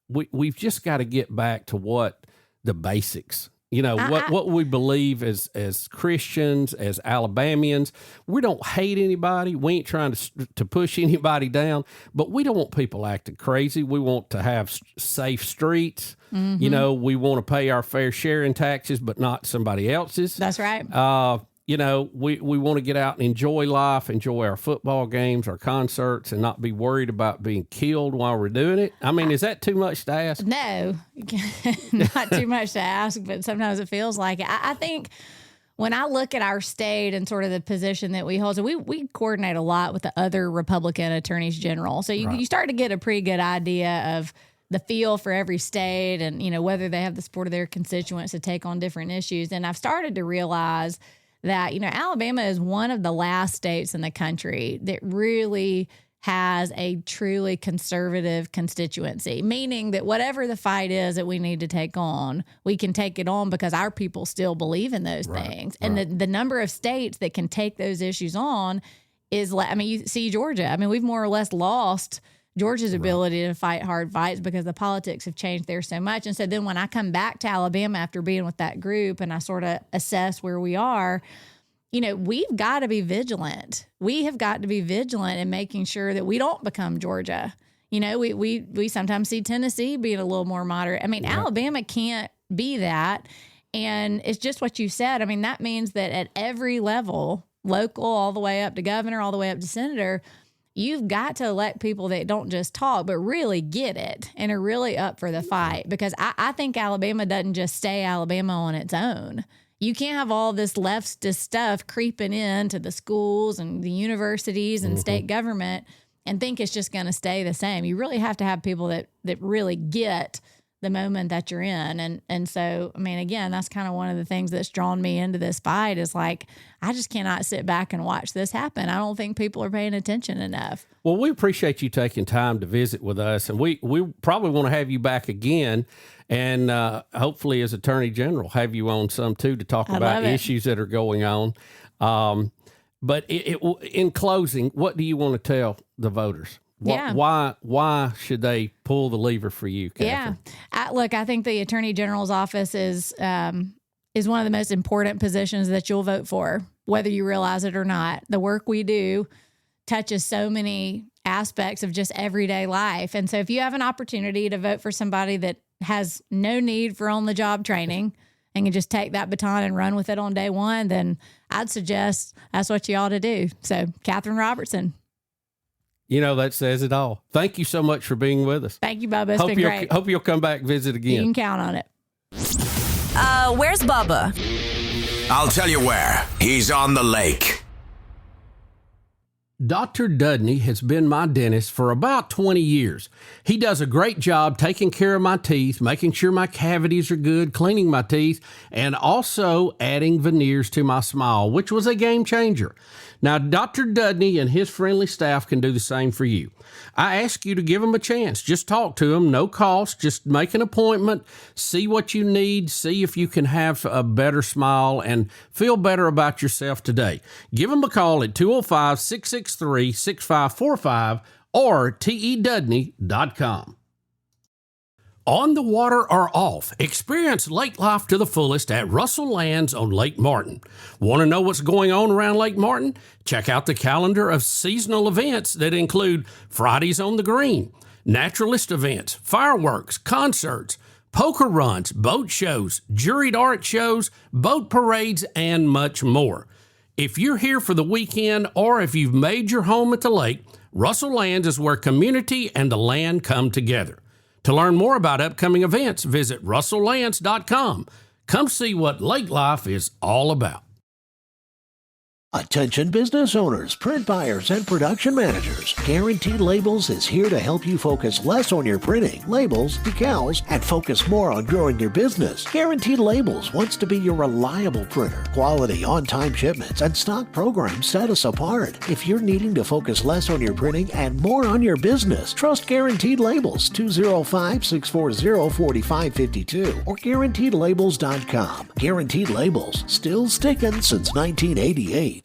We've just got to get back to what the basics. What we believe as Christians, as Alabamians. We don't hate anybody. We ain't trying to push anybody down, but we don't want people acting crazy. We want to have safe streets. Mm-hmm. We want to pay our fair share in taxes, but not somebody else's. That's right. We want to get out and enjoy life, enjoy our football games, our concerts, and not be worried about being killed while we're doing it. I mean, is that too much to ask? No, not too much to ask, but sometimes it feels like it. I think when I look at our state and sort of the position that we hold, so we coordinate a lot with the other Republican attorneys general. So you start to get a pretty good idea of the feel for every state and, whether they have the support of their constituents to take on different issues. And I've started to realize that, Alabama is one of the last states in the country that really has a truly conservative constituency, meaning that whatever the fight is that we need to take on, we can take it on because our people still believe in those things. And the number of states that can take those issues on is, I mean, you see Georgia. I mean, we've more or less lost Georgia's ability to fight hard fights because the politics have changed there so much. And so then when I come back to Alabama after being with that group and I sort of assess where we are, you know, we've got to be vigilant. We have got to be vigilant in making sure that we don't become Georgia. You know, we sometimes see Tennessee being a little more moderate. I mean, Alabama can't be that. And it's just what you said. I mean, that means that at every level, local, all the way up to governor, all the way up to senator, you've got to elect people that don't just talk, but really get it and are really up for the fight. Because I think Alabama doesn't just stay Alabama on its own. You can't have all this leftist stuff creeping into the schools and the universities and state government and think it's just going to stay the same. You really have to have people that really get the moment that you're in. And so, I mean, again, that's kind of one of the things that's drawn me into this fight is like, I just cannot sit back and watch this happen. I don't think people are paying attention enough. Well, we appreciate you taking time to visit with us, and we probably want to have you back again, and hopefully as Attorney General have you on some too to talk about issues that are going on. But in closing, what do you want to tell the voters? Why should they pull the lever for you, Kathrine? Yeah, look, I think the Attorney General's office is one of the most important positions that you'll vote for, whether you realize it or not. The work we do touches so many aspects of just everyday life. And so if you have an opportunity to vote for somebody that has no need for on-the-job training and can just take that baton and run with it on day one, then I'd suggest that's what you ought to do. So, Kathrine Robertson. You know, that says it all. Thank you so much for being with us. Thank you, Bubba. It's been great. Hope you'll come back and visit again. You can count on it. Where's Bubba? I'll tell you where. He's on the lake. Dr. Dudney has been my dentist for about 20 years. He does a great job taking care of my teeth, making sure my cavities are good, cleaning my teeth, and also adding veneers to my smile, which was a game changer. Now, Dr. Dudney and his friendly staff can do the same for you. I ask you to give them a chance. Just talk to them, no cost. Just make an appointment, see what you need, see if you can have a better smile and feel better about yourself today. Give them a call at 205-663-6545 or tedudney.com. On the water or off, experience lake life to the fullest at Russell Lands on Lake Martin. Want to know what's going on around Lake Martin? Check out the calendar of seasonal events that include Fridays on the Green, naturalist events, fireworks, concerts, poker runs, boat shows, juried art shows, boat parades, and much more. If you're here for the weekend or if you've made your home at the lake, Russell Lands is where community and the land come together. To learn more about upcoming events, visit russelllands.com. Come see what lake life is all about. Attention business owners, print buyers, and production managers. Guaranteed Labels is here to help you focus less on your printing, labels, decals, and focus more on growing your business. Guaranteed Labels wants to be your reliable printer. Quality, on-time shipments, and stock programs set us apart. If you're needing to focus less on your printing and more on your business, trust Guaranteed Labels, 205-640-4552 or guaranteedlabels.com. Guaranteed Labels, still sticking since 1988.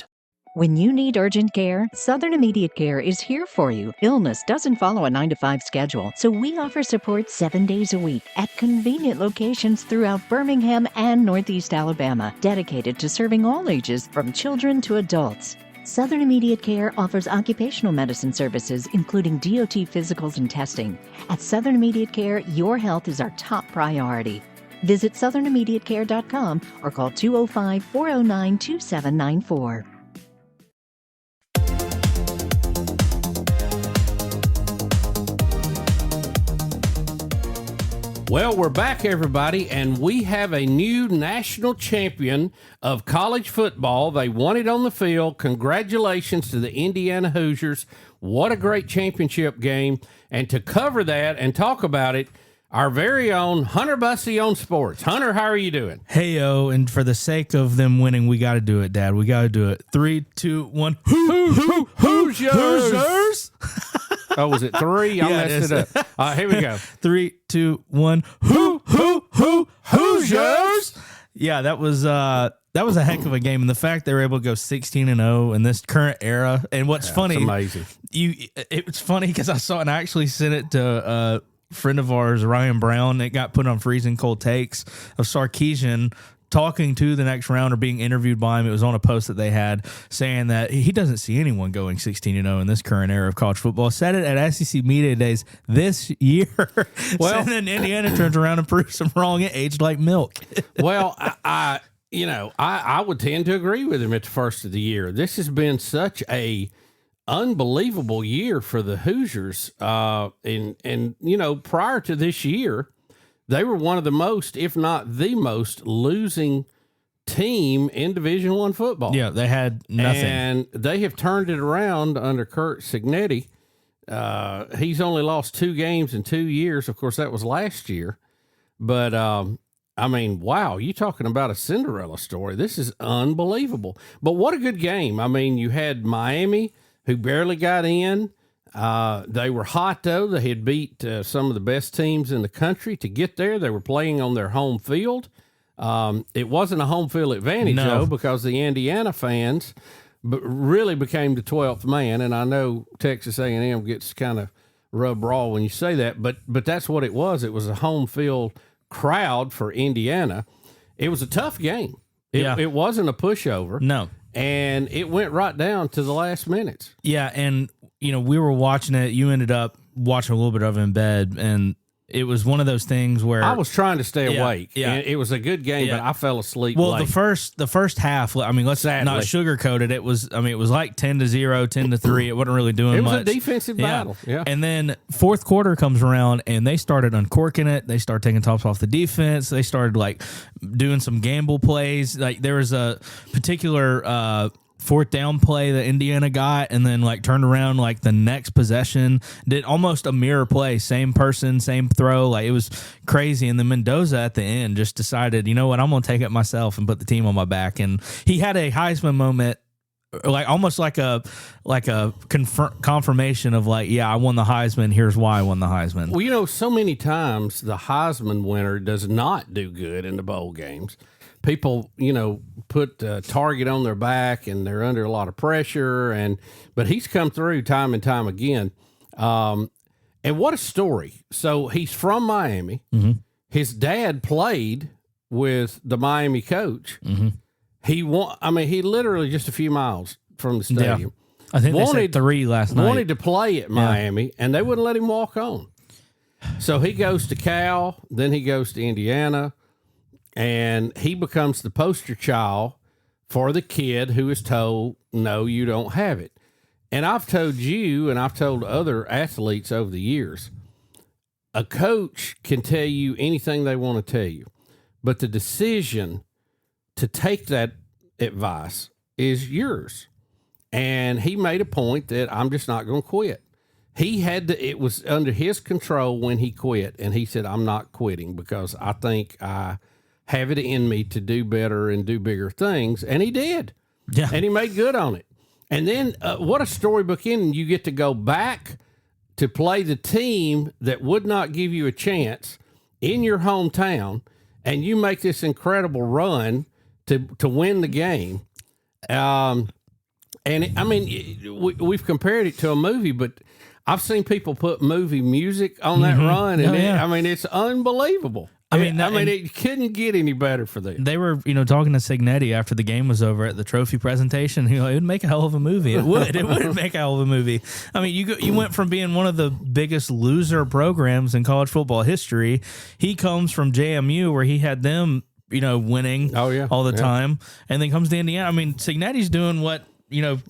When you need urgent care, Southern Immediate Care is here for you. Illness doesn't follow a 9-to-5 schedule, so we offer support 7 days a week at convenient locations throughout Birmingham and Northeast Alabama, dedicated to serving all ages from children to adults. Southern Immediate Care offers occupational medicine services, including DOT physicals and testing. At Southern Immediate Care, your health is our top priority. Visit southernimmediatecare.com or call 205-409-2794. Well, we're back, everybody, and we have a new national champion of college football. They won it on the field. Congratulations to the Indiana Hoosiers. What a great championship game. And to cover that and talk about it, our very own Hunter Bussey on sports. Hunter, how are you doing? Hey, yo, and for the sake of them winning, we got to do it, Dad. We got to do it. 3, 2, 1. Hoosiers! Oh, was it 3? I messed it up. Here we go. 3, 2, 1. Hoosiers! Yeah, that was a heck of a game, and the fact they were able to go 16-0 in this current era. And what's funny, it's amazing. It's funny because I saw it and I actually sent it to friend of ours, Ryan Brown. It got put on Freezing Cold Takes of Sarkeesian talking to the next round or being interviewed by him. It was on a post that they had saying that he doesn't see anyone going 16-0 in this current era of college football. Said it at SEC Media Days this year. Well, and then Indiana turns around and proves them wrong. It aged like milk. Well, I would tend to agree with him at the first of the year. This has been such a unbelievable year for the Hoosiers. And prior to this year, they were one of the most, if not the most, losing team in Division I football. Yeah, they had nothing. And they have turned it around under Kurt Cignetti. He's only lost 2 games in 2 years. Of course, that was last year. But, wow, you talking about a Cinderella story. This is unbelievable. But what a good game. You had Miami, who barely got in. They were hot, though. They had beat some of the best teams in the country to get there. They were playing on their home field. It wasn't a home field advantage, though, because the Indiana fans really became the 12th man. And I know Texas A&M gets kind of rubbed raw when you say that, but that's what it was. It was a home field crowd for Indiana. It was a tough game. It wasn't a pushover. No. And it went right down to the last minutes. Yeah, and we were watching it. You ended up watching a little bit of it in bed, and it was one of those things where I was trying to stay awake. Yeah, and it was a good game, but I fell asleep. Well, late. the first half. Let's not sugarcoat it. It was like 10-0, 10-3. It wasn't really doing much. It was a defensive battle. Yeah. And then fourth quarter comes around, and they started uncorking it. They started taking tops off the defense. They started doing some gamble plays. There was a particular fourth down play that Indiana got, and then turned around the next possession, did almost a mirror play, same person, same throw. It was crazy. And then Mendoza at the end just decided, you know what, I'm going to take it myself and put the team on my back. And he had a Heisman moment, almost like a confirmation of I won the Heisman. Here's why I won the Heisman. Well, so many times the Heisman winner does not do good in the bowl games. People, put a target on their back and they're under a lot of pressure. But he's come through time and time again. And what a story. So he's from Miami. Mm-hmm. His dad played with the Miami coach. Mm-hmm. He literally just a few miles from the stadium. Yeah. I think they said 3 last night. Wanted to play at Miami, and they wouldn't let him walk on. So he goes to Cal, then he goes to Indiana. And he becomes the poster child for the kid who is told, no, you don't have it. And I've told you, and I've told other athletes over the years, a coach can tell you anything they want to tell you, but the decision to take that advice is yours. And he made a point that I'm just not going to quit. It was under his control when he quit. And he said, I'm not quitting because I think I have it in me to do better and do bigger things. And he did. Yeah. And he made good on it. And then what a storybook ending. You get to go back to play the team that would not give you a chance in your hometown, and you make this incredible run to win the game. We've compared it to a movie, but I've seen people put movie music on that run, and it's unbelievable. It couldn't get any better for them. They were, talking to Cignetti after the game was over at the trophy presentation. It would make a hell of a movie. It would. It would make a hell of a movie. You went from being one of the biggest loser programs in college football history. He comes from JMU, where he had them, winning all the time, and then comes to Indiana. Cignetti's doing what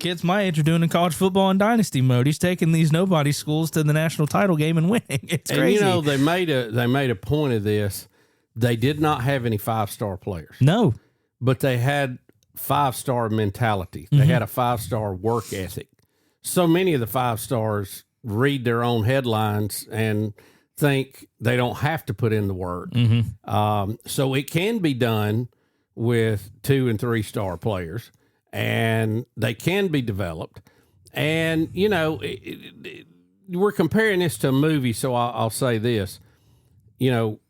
kids my age are doing in college football in dynasty mode. He's taking these nobody schools to the national title game and winning. It's crazy. And they made a point of this. They did not have any 5-star players. No, but they had 5-star mentality. They had a 5-star work ethic. So many of the 5 stars read their own headlines and think they don't have to put in the work. So it can be done with 2 and 3 star players, and they can be developed. And, you know, we're comparing this to a movie, so I'll say this. You know,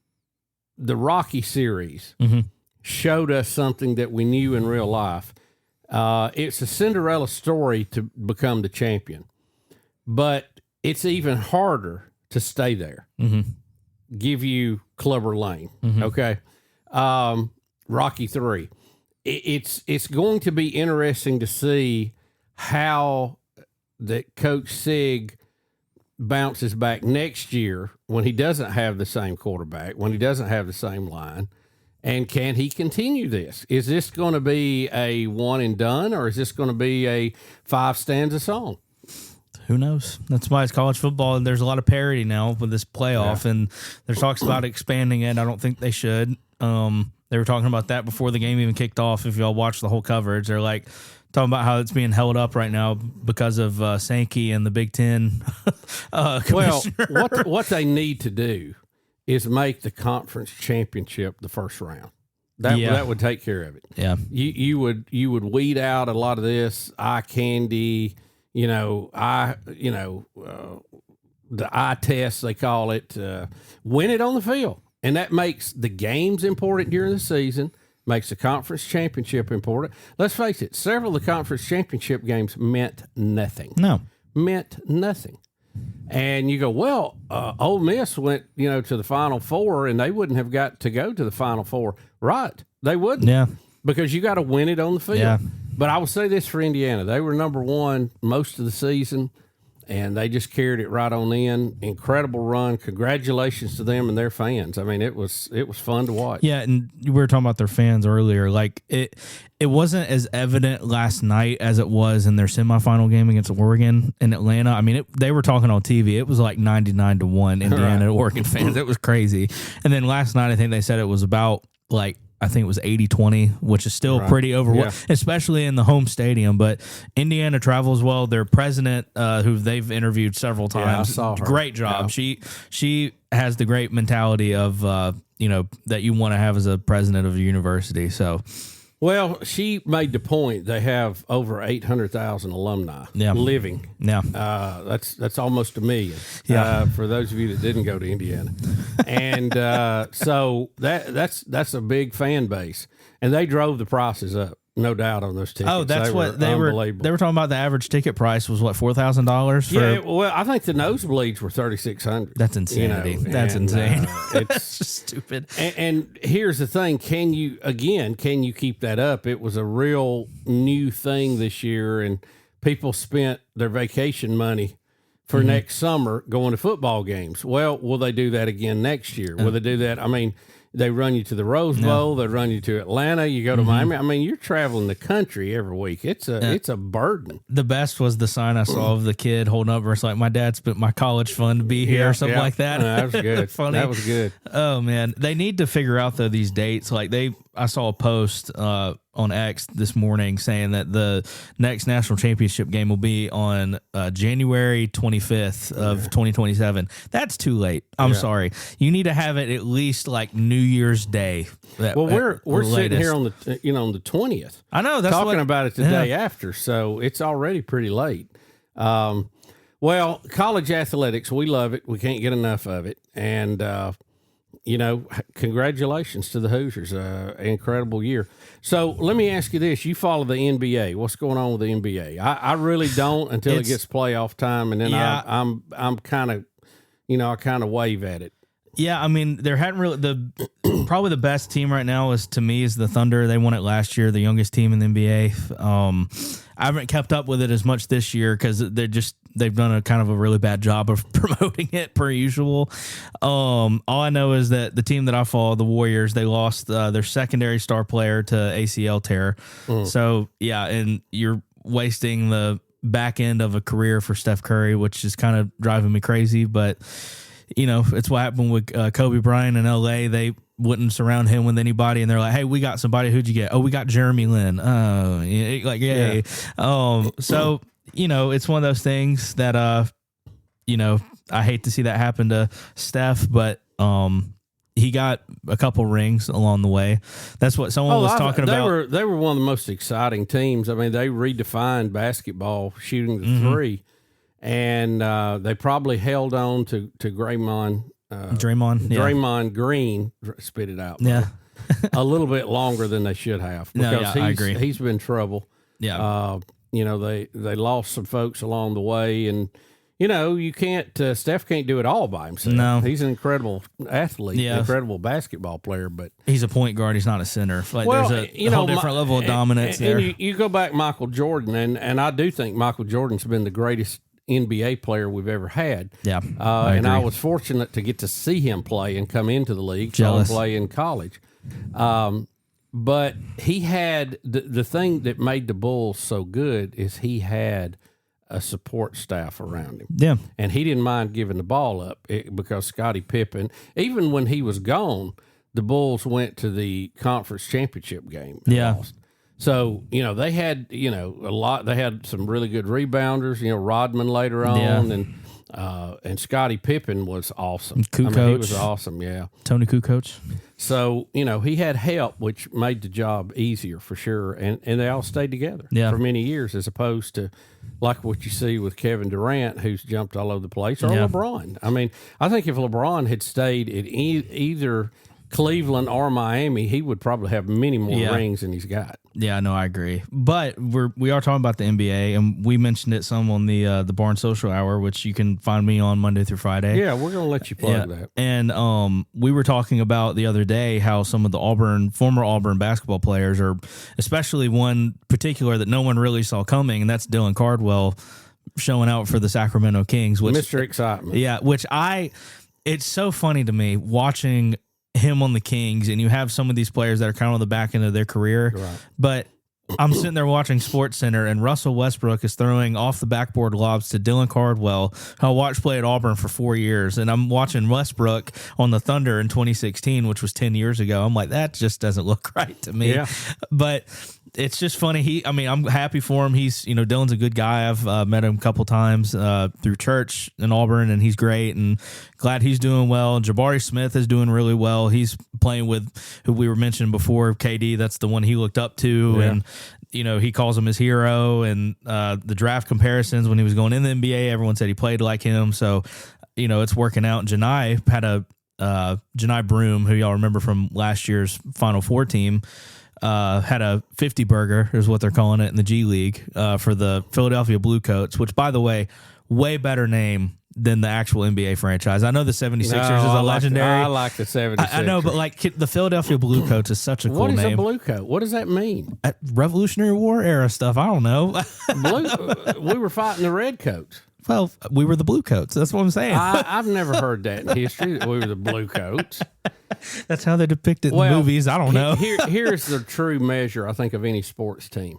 the Rocky series showed us something that we knew in real life. It's a Cinderella story to become the champion, but it's even harder to stay there. Give you Clubber Lane, okay? Rocky 3. It's going to be interesting to see how that Coach Sig bounces back next year when he doesn't have the same quarterback, when he doesn't have the same line. And can he continue this? Is this going to be a one and done, or is this going to be a 5-stanza song? Who knows? That's why it's college football, and there's a lot of parity now with this playoff, and there's talks about expanding it. I don't think they should. They were talking about that before the game even kicked off. If y'all watch the whole coverage, they're like talking about how it's being held up right now because of Sankey and the Big Ten. Well, what they need to do is make the conference championship the first round. That would take care of it. Yeah, you would weed out a lot of this eye candy. The eye test, they call it. Win it on the field, and that makes the games important during the season. Makes the conference championship important. Let's face it, several of the conference championship games meant nothing. Meant nothing. And you go, well, Ole Miss went, to the Final Four, and they wouldn't have got to go to the Final Four. Right. They wouldn't. Yeah. Because you got to win it on the field. Yeah. But I will say this for Indiana. They were number one most of the season, and they just carried it right on in. Incredible run. Congratulations to them and their fans. I mean, it was fun to watch. Yeah, and we were talking about their fans earlier. Like, it wasn't as evident last night as it was in their semifinal game against Oregon in Atlanta. I mean, they were talking on TV. It was like 99-1 Indiana and Oregon fans. It was crazy. And then last night, I think they said it was about I think it was 80-20, which is still pretty overwhelming, especially in the home stadium. But Indiana travels well. Their president, who they've interviewed several times, I saw her. Great job. Yeah. She has the great mentality of that you want to have as a president of a university. So, well, she made the point they have over 800,000 alumni living. Yeah, that's almost 1 million. For those of you that didn't go to Indiana, and so that's a big fan base, and they drove the prices up. No doubt on those tickets. Oh, that's what they were. They were talking about. The average ticket price was what, $4,000? Yeah, well, I think the nosebleeds were $3,600. That's insanity. That's insane. It's just stupid. And here's the thing: can you keep that up? It was a real new thing this year, and people spent their vacation money for next summer going to football games. Well, will they do that again next year? Will they do that? I mean, they run you to the Rose Bowl. They run you to Atlanta. You go to Miami. I mean, you're traveling the country every week. It's a burden. The best was the sign I saw of the kid holding up where it's like, my dad spent my college fund to be here or something like that. That was good. Funny. That was good. Oh, man. They need to figure out, though, these dates. Like I saw a post on X this morning saying that the next national championship game will be on January 25th of 2027. That's too late. I'm sorry. You need to have it at least like New Year's Day. We're sitting here on the 20th. I know, that's talking about it the day after, so it's already pretty late. Well, college athletics, we love it. We can't get enough of it, and congratulations to the Hoosiers. Incredible year. So let me ask you this. You follow the NBA. What's going on with the NBA? I really don't until it gets playoff time, and then I'm kind of, I kind of wave at it. Yeah, I mean, there hadn't really probably the best team right now is the Thunder. They won it last year, the youngest team in the NBA. I haven't kept up with it as much this year because they've done a kind of a really bad job of promoting it per usual. All I know is that the team that I follow, the Warriors, they lost their secondary star player to ACL tear. So yeah, and you're wasting the back end of a career for Steph Curry, which is kind of driving me crazy, but. It's what happened with Kobe Bryant in L.A. They wouldn't surround him with anybody, and they're like, "Hey, we got somebody. Who'd you get? Oh, we got Jeremy Lin. Oh, yay!" So it's one of those things that I hate to see that happen to Steph, but he got a couple rings along the way. That's what someone was talking about. They were one of the most exciting teams. I mean, they redefined basketball, shooting the three, and they probably held on to Draymond Green, spit it out. Yeah. A little bit longer than they should have, because I agree. He's been trouble. Yeah. They lost some folks along the way, and you can't. Steph can't do it all by himself. No, he's an incredible athlete, incredible basketball player, but he's a point guard. He's not a center. There's a whole different level of dominance there. And you go back Michael Jordan, and I do think Michael Jordan's been the greatest NBA player we've ever had. Yeah, I was fortunate to get to see him play and come into the league. Jealous. Saw him play in college. But he had the thing that made the Bulls so good is he had a support staff around him. Yeah. And he didn't mind giving the ball up because Scottie Pippen, even when he was gone, the Bulls went to the conference championship game and lost. So, they had, a lot. They had some really good rebounders, Rodman later on, and Scottie Pippen was awesome. Kukoc. He was awesome, yeah. Tony Kukoc. So, he had help, which made the job easier for sure. And they all stayed together for many years, as opposed to like what you see with Kevin Durant, who's jumped all over the place, or LeBron. I mean, I think if LeBron had stayed at either Cleveland or Miami, he would probably have many more rings than he's got. Yeah, no, I agree. But we are talking about the NBA, and we mentioned it some on the Barn Social Hour, which you can find me on Monday through Friday. Yeah, we're going to let you plug that. And we were talking about the other day how some of the former Auburn basketball players, are, especially one particular that no one really saw coming, and that's Dylan Cardwell showing out for the Sacramento Kings. Which, Mr. Excitement. Yeah, it's so funny to me watching him on the Kings, and you have some of these players that are kind of on the back end of their career, but I'm sitting there watching Sports Center, and Russell Westbrook is throwing off the backboard lobs to Dylan Cardwell, who I watched play at Auburn for 4 years, and I'm watching Westbrook on the Thunder in 2016, which was 10 years ago. I'm like, that just doesn't look right to me. But it's just funny. I'm happy for him. He's, Dylan's a good guy. I've met him a couple times through church in Auburn, and he's great, and glad he's doing well. Jabari Smith is doing really well. He's playing with who we were mentioning before, KD. That's the one he looked up to, and he calls him his hero. And the draft comparisons when he was going in the NBA, everyone said he played like him. So, it's working out. And Janai had Janai Broom, who y'all remember from last year's Final Four team, had a 50 burger, is what they're calling it in the G League, for the Philadelphia Blue Coats, which, by the way, way better name than the actual NBA franchise. I know the 76ers is a legendary. I like the 76ers. I know, but the Philadelphia Blue Coats is such a cool name. What is a blue coat? What does that mean? Revolutionary War era stuff. I don't know. We were fighting the red coats. Well, we were the Blue Coats. That's what I'm saying. I've never heard that in history. We were the Blue Coats. That's how they depict it in movies. I don't know. Here's the true measure, I think, of any sports team,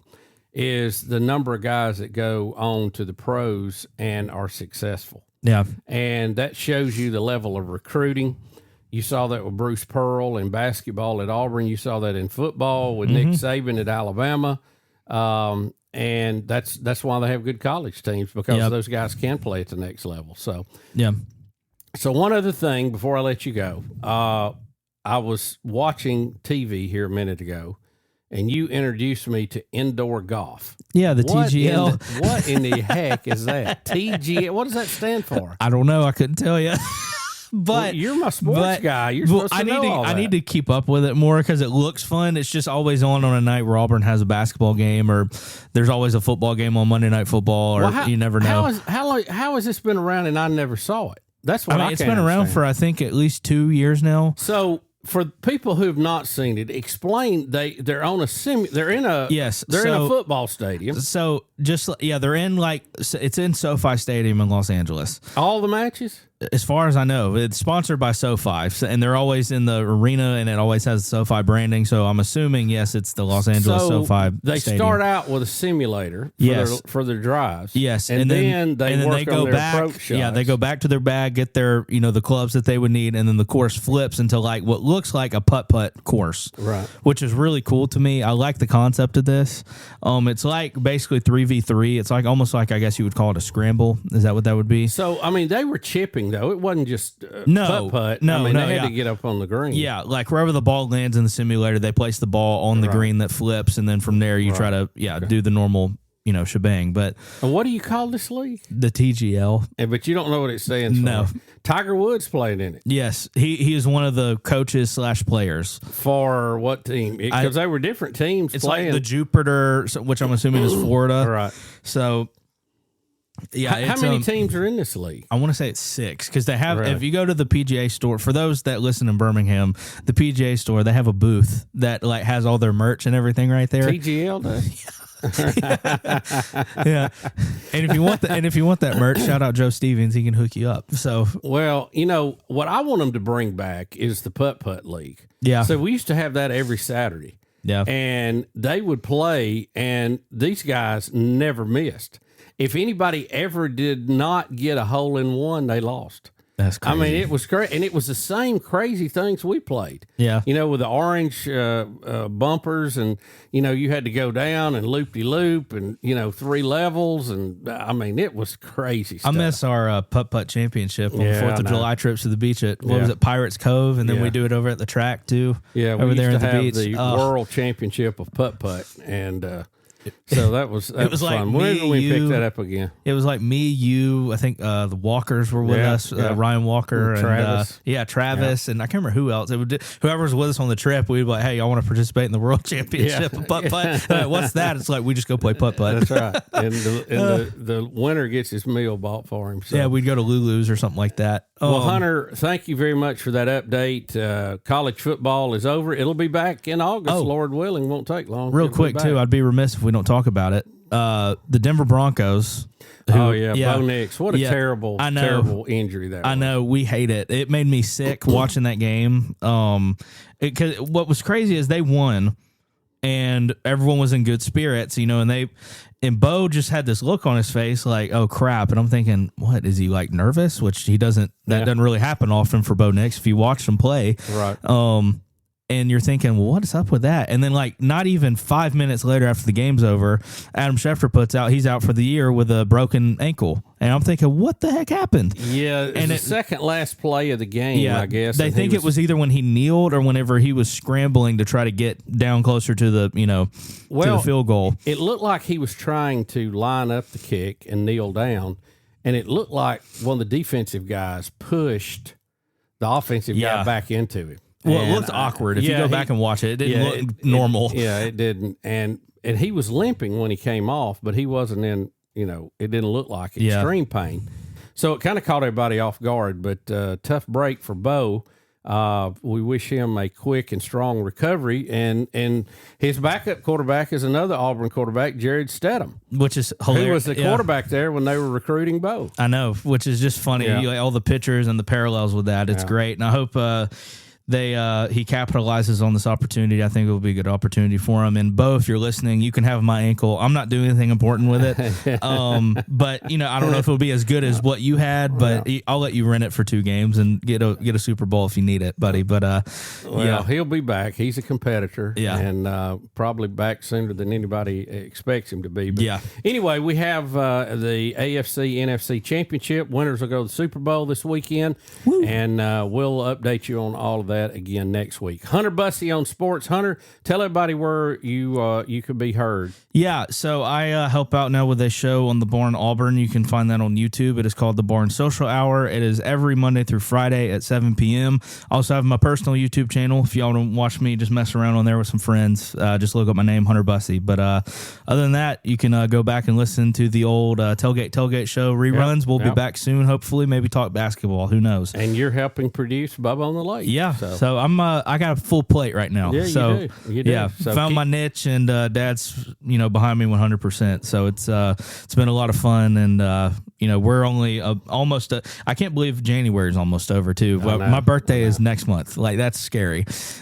is the number of guys that go on to the pros and are successful. Yeah. And that shows you the level of recruiting. You saw that with Bruce Pearl in basketball at Auburn. You saw that in football with Nick Saban at Alabama. And that's why they have good college teams, because those guys can play at the next level. So, So one other thing before I let you go, I was watching TV here a minute ago, and you introduced me to indoor golf. Yeah, the TGL. What in the heck is that? TGL. What does that stand for? I don't know. I couldn't tell you. But you're my sports guy. You're supposed to know all that. I need to keep up with it more because it looks fun. It's just always on a night where Auburn has a basketball game, or there's always a football game on Monday Night Football, or you never know. How has this been around and I never saw it? That's what I it's been around for, I think, at least 2 years now. So for people who have not seen it, explain. They're on a they're in a in a football stadium. So they're in it's in SoFi Stadium in Los Angeles. All the matches. as far as I know, it's sponsored by SoFi, and they're always in the arena, and it always has SoFi branding. So I'm assuming, yes, it's the Los Angeles SoFi They Stadium. start out with a simulator for their drives. Yes, and then they go back. approach shots. Yeah, they go back to their bag, get their the clubs that they would need, and then the course flips into like what looks like a putt course, right? Which is really cool to me. I like the concept of this. It's like basically 3v3. It's like almost like, I guess you would call it a scramble. Is that what that would be? So I mean, they were chipping though. It wasn't just putt. No, I mean, no, they had to get up on the green. Yeah, like wherever the ball lands in the simulator, they place the ball on the green that flips, and then from there you try to do the normal shebang. But and what do you call this league? The TGL. But you don't know what it stands for. No. Tiger Woods played in it. Yes, he is one of the coaches / players. For what team? Because they were different teams. It's playing. like the Jupiter, which I'm assuming is Florida. Right. So. Yeah, how many teams are in this league? I want to say it's 6 because they have. Really? If you go to the PGA store, for those that listen in Birmingham, the PGA store, they have a booth that like has all their merch and everything right there. TGL does. Yeah, and if you want that merch, shout out Joe Stevens. He can hook you up. So, well, what I want them to bring back is the putt league. Yeah. So we used to have that every Saturday. Yeah. And they would play, and these guys never missed. If anybody ever did not get a hole in one, they lost. That's crazy. I mean, it was great, and it was the same crazy things we played. Yeah, with the orange bumpers, and you had to go down and loop-de-loop, and 3 levels, and I mean, it was crazy stuff. I miss our putt championship on 4th of July trips to the beach at what was it, Pirates Cove, and then we do it over at the track too. Yeah, over we there used at to the have beach. the World Championship of putt, and. So that was like fun. When did we pick that up again? It was like me, you. I think the Walkers were with us. Ryan Walker and Travis. Travis, and I can't remember who else. It would whoever was with us on the trip. We'd be like, "Hey, I want to participate in the World Championship of putt putt." What's that? It's like we just go play putt putt. That's right. And the winner gets his meal bought for him. So. Yeah, we'd go to Lulu's or something like that. Well, Hunter, thank you very much for that update. College football is over. It'll be back in August, Lord willing. Won't take long. Real quick, too, I'd be remiss if we don't talk about it. The Denver Broncos. Bo Nix. What a terrible injury that was. I know. We hate it. It made me sick watching that game. 'Cause what was crazy is they won, and everyone was in good spirits, and Bo just had this look on his face like, oh crap. And I'm thinking, what, is he like nervous? Which he doesn't, that doesn't really happen often for Bo Nix if you watch him play. Right. And you're thinking, well, what is up with that? And then, like, not even 5 minutes later after the game's over, Adam Schefter puts out he's out for the year with a broken ankle. And I'm thinking, what the heck happened? Yeah, and the second last play of the game, I guess. They think it was either when he kneeled or whenever he was scrambling to try to get down closer to the, to the field goal. It looked like he was trying to line up the kick and kneel down. And it looked like one of the defensive guys pushed the offensive guy back into him. Well, it looked awkward. If you go back and watch it, it didn't look normal. It didn't. And he was limping when he came off, but he wasn't in, it didn't look like extreme pain. So it kind of caught everybody off guard, but tough break for Bo. We wish him a quick and strong recovery. And his backup quarterback is another Auburn quarterback, Jared Stedham. Which is hilarious. Who was the quarterback there when they were recruiting Bo. I know, which is just funny. Yeah. All the pictures and the parallels with that. It's great. And I hope he capitalizes on this opportunity. I think it will be a good opportunity for him. And Bo, if you're listening, you can have my ankle. I'm not doing anything important with it. But I don't know if it'll be as good as what you had, but I'll let you rent it for 2 games and get a Super Bowl if you need it, buddy. But he'll be back. He's a competitor. Yeah. And probably back sooner than anybody expects him to be. But anyway, we have the AFC NFC Championship. Winners will go to the Super Bowl this weekend. Woo. And we'll update you on all of that again next week. Hunter Bussey on Sports. Hunter, tell everybody where you could be heard. Yeah, so I help out now with a show on the Barn Auburn. You can find that on YouTube. It is called the Barn Social Hour. It is every Monday through Friday at 7 p.m. I also have my personal YouTube channel. If y'all want to watch me just mess around on there with some friends, just look up my name, Hunter Bussey. But other than that, you can go back and listen to the old Tailgate Show reruns. We'll be back soon, hopefully. Maybe talk basketball. Who knows? And you're helping produce Bubba on the Lake. Yeah. So So I'm I got a full plate right now. Yeah, so, you do. You do. Yeah, So found my niche, and Dad's behind me 100%. So it's been a lot of fun, and we're only almost. I can't believe January is almost over too. But my birthday is next month. Like that's scary. It's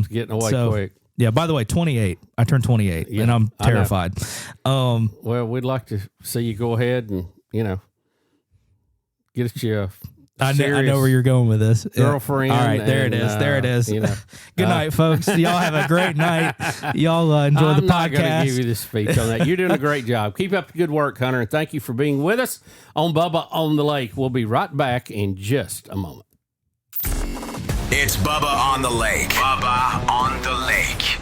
getting away quick. Yeah. By the way, 28. I turned 28, and I'm terrified. Well, we'd like to see you go ahead and get us you. I know where you're going with this. Girlfriend. All right, there it is. There it is. Good night, folks. Y'all have a great night. Y'all enjoy the podcast. I'm not going to give you the speech on that. You're doing a great job. Keep up the good work, Hunter, and thank you for being with us on Bubba on the Lake. We'll be right back in just a moment. It's Bubba on the Lake. Bubba on the Lake.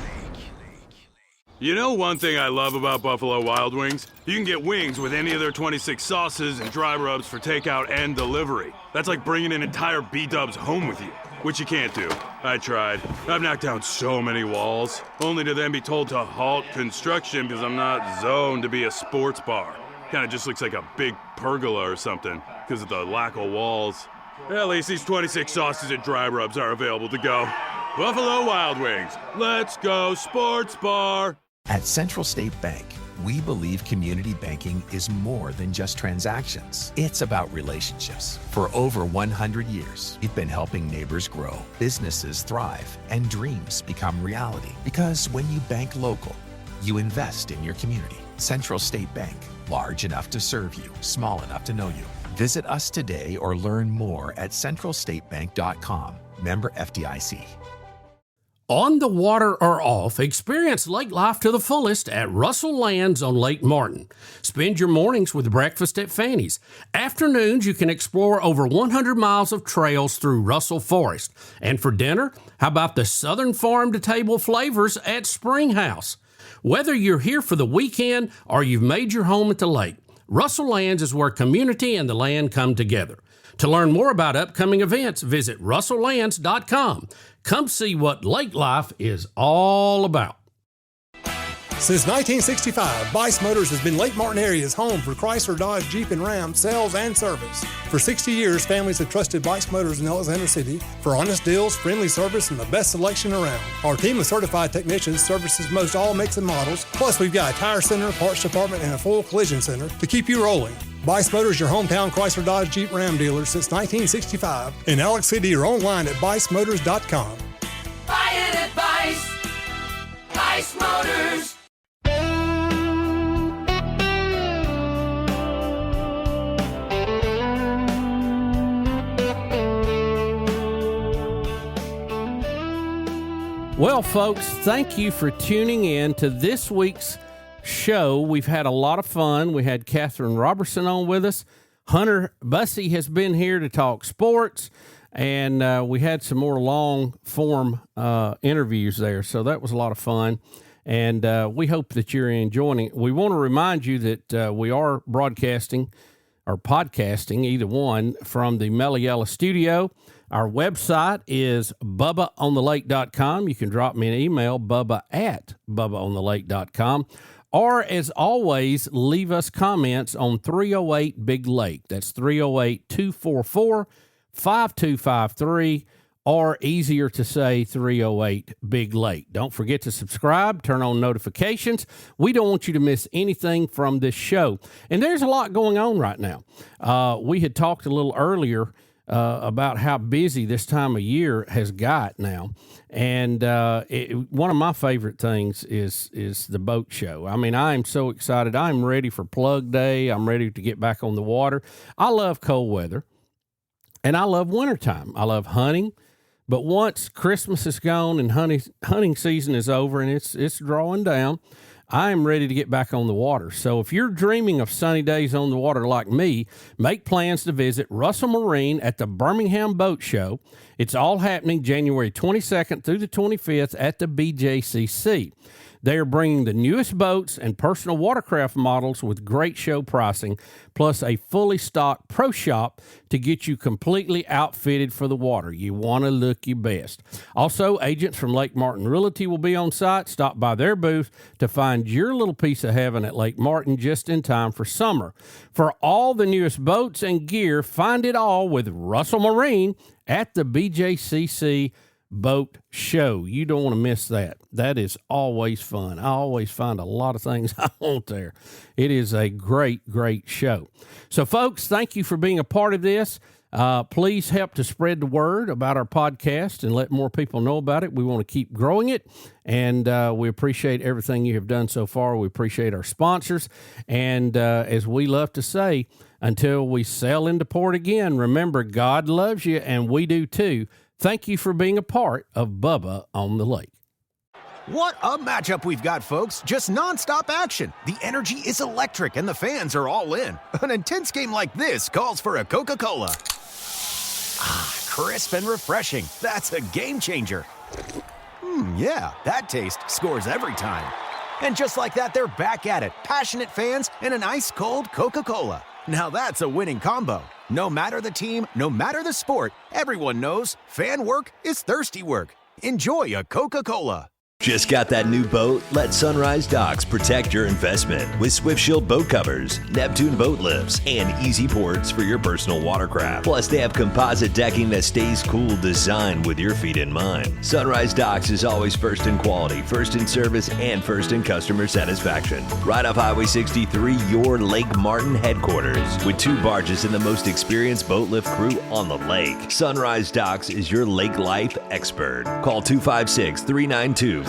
You know one thing I love about Buffalo Wild Wings? You can get wings with any of their 26 sauces and dry rubs for takeout and delivery. That's like bringing an entire B-dubs home with you, which you can't do. I tried. I've knocked down so many walls, only to then be told to halt construction because I'm not zoned to be a sports bar. Kind of just looks like a big pergola or something because of the lack of walls. At least these 26 sauces and dry rubs are available to go. Buffalo Wild Wings. Let's go sports bar. At Central State Bank, we believe community banking is more than just transactions. It's about relationships. For over 100 years, we've been helping neighbors grow, businesses thrive, and dreams become reality. Because when you bank local, you invest in your community. Central State Bank, large enough to serve you, small enough to know you. Visit us today or learn more at centralstatebank.com. Member FDIC. On the water or off, experience lake life to the fullest at Russell Lands on Lake Martin. Spend your mornings with breakfast at Fanny's. Afternoons, you can explore over 100 miles of trails through Russell Forest. And for dinner, how about the Southern farm-to-table flavors at Spring House? Whether you're here for the weekend or you've made your home at the lake, Russell Lands is where community and the land come together. To learn more about upcoming events, visit russelllands.com. Come see what lake life is all about. Since 1965, Bice Motors has been Lake Martin area's home for Chrysler, Dodge, Jeep, and Ram sales and service. For 60 years, families have trusted Bice Motors in Alexander City for honest deals, friendly service, and the best selection around. Our team of certified technicians services most all makes and models. Plus, we've got a tire center, parts department, and a full collision center to keep you rolling. Bice Motors, your hometown Chrysler, Dodge, Jeep, Ram dealer since 1965. In Alex City or online at bicemotors.com. Buy it at Bice. Bice Motors. Well, folks, thank you for tuning in to this week's show. We've had a lot of fun. We had Kathrine Robertson on with us. Hunter Bussey has been here to talk sports, and we had some more long-form interviews there, so that was a lot of fun, and we hope that you're enjoying it. We want to remind you that we are broadcasting or podcasting, either one, from the Meliella studio. Our website is bubbaonthelake.com. You can drop me an email, bubba@bubbaonthelake.com. Or, as always, leave us comments on 308 Big Lake. That's 308-244-5253, or easier to say, 308 Big Lake. Don't forget to subscribe, turn on notifications. We don't want you to miss anything from this show. And there's a lot going on right now. We had talked a little earlier about how busy this time of year has got now. And one of my favorite things is the boat show. I mean, I am so excited. I'm ready for Plug Day. I'm ready to get back on the water. I love cold weather, and I love wintertime. I love hunting. But once Christmas is gone and hunting season is over and it's drawing down, I am ready to get back on the water. So if you're dreaming of sunny days on the water like me, make plans to visit Russell Marine at the Birmingham Boat Show. It's all happening January 22nd through the 25th at the BJCC. They are bringing the newest boats and personal watercraft models with great show pricing, plus a fully stocked pro shop to get you completely outfitted for the water. You want to look your best. Also, agents from Lake Martin Realty will be on site. Stop by their booth to find your little piece of heaven at Lake Martin just in time for summer. For all the newest boats and gear, find it all with Russell Marine at the BJCC Boat Show. You don't want to miss that. That is always fun. I always find a lot of things I want there. It is a great, great show. So, folks, thank you for being a part of this. Please help to spread the word about our podcast and let more people know about it. We want to keep growing it, and we appreciate everything you have done so far. We appreciate our sponsors, and as we love to say, until we sail into port again, remember, God loves you, and we do too. Thank you for being a part of Bubba on the Lake. What a matchup we've got, folks. Just nonstop action. The energy is electric and the fans are all in. An intense game like this calls for a Coca-Cola. Ah, crisp and refreshing. That's a game changer. Yeah, that taste scores every time. And just like that, they're back at it. Passionate fans and an ice-cold Coca-Cola. Now that's a winning combo. No matter the team, no matter the sport, everyone knows fan work is thirsty work. Enjoy a Coca-Cola. Just got that new boat? Let Sunrise Docks protect your investment with Swift Shield boat covers, Neptune boat lifts, and easy ports for your personal watercraft. Plus, they have composite decking that stays cool, designed with your feet in mind. Sunrise Docks is always first in quality, first in service, and first in customer satisfaction. Right off Highway 63, your Lake Martin headquarters, with 2 barges and the most experienced boat lift crew on the lake. Sunrise Docks is your lake life expert. Call 256-392-5200.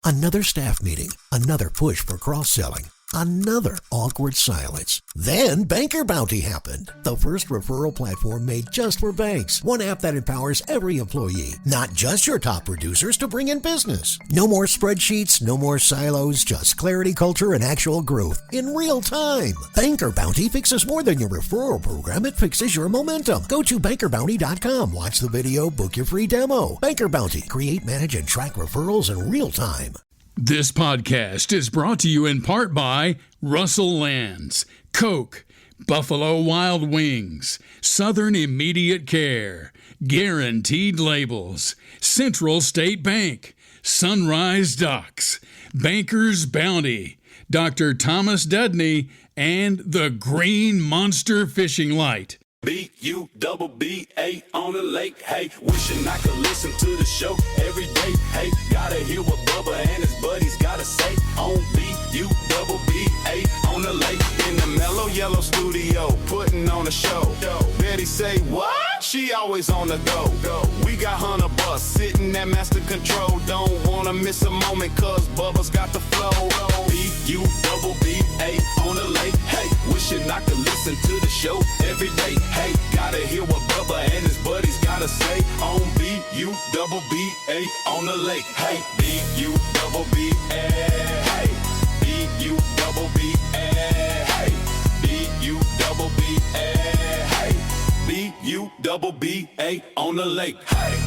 Another staff meeting, another push for cross-selling, another awkward silence. Then Banker Bounty happened. The first referral platform made just for banks. One app that empowers every employee, not just your top producers, to bring in business. No more spreadsheets, no more silos, just clarity, culture, and actual growth in real time. Banker Bounty fixes more than your referral program. It fixes your momentum. Go to bankerbounty.com, watch the video, book your free demo. Banker Bounty. Create, manage, and track referrals in real time. This podcast is brought to you in part by Russell Lands, Coke, Buffalo Wild Wings, Southern Immediate Care, Guaranteed Labels, Central State Bank, Sunrise Docks, Banker's Bounty, Dr. Thomas Dudney, and the Green Monster Fishing Light. B-U-double-B-A on the lake, hey, wishing I could listen to the show every day, hey, gotta hear what Bubba and his buddies gotta say on B-U-double-B-A on the lake, in the mellow yellow studio, putting on a show. Betty say, what? She always on the go. We got Hunter Bus sitting at master control, don't wanna miss a moment, cause Bubba's got the flow. B-U-double-B-A on the lake, hey, wishing I could listen to the show every day. Hey, gotta hear what Bubba and his buddies gotta say on B-U-double-B-A on the lake. Hey, B-U-double-B-A. Hey, B-U-double-B-A. Hey, B-U-double-B-A. Hey, B-U-double-B-A on the lake. Hey.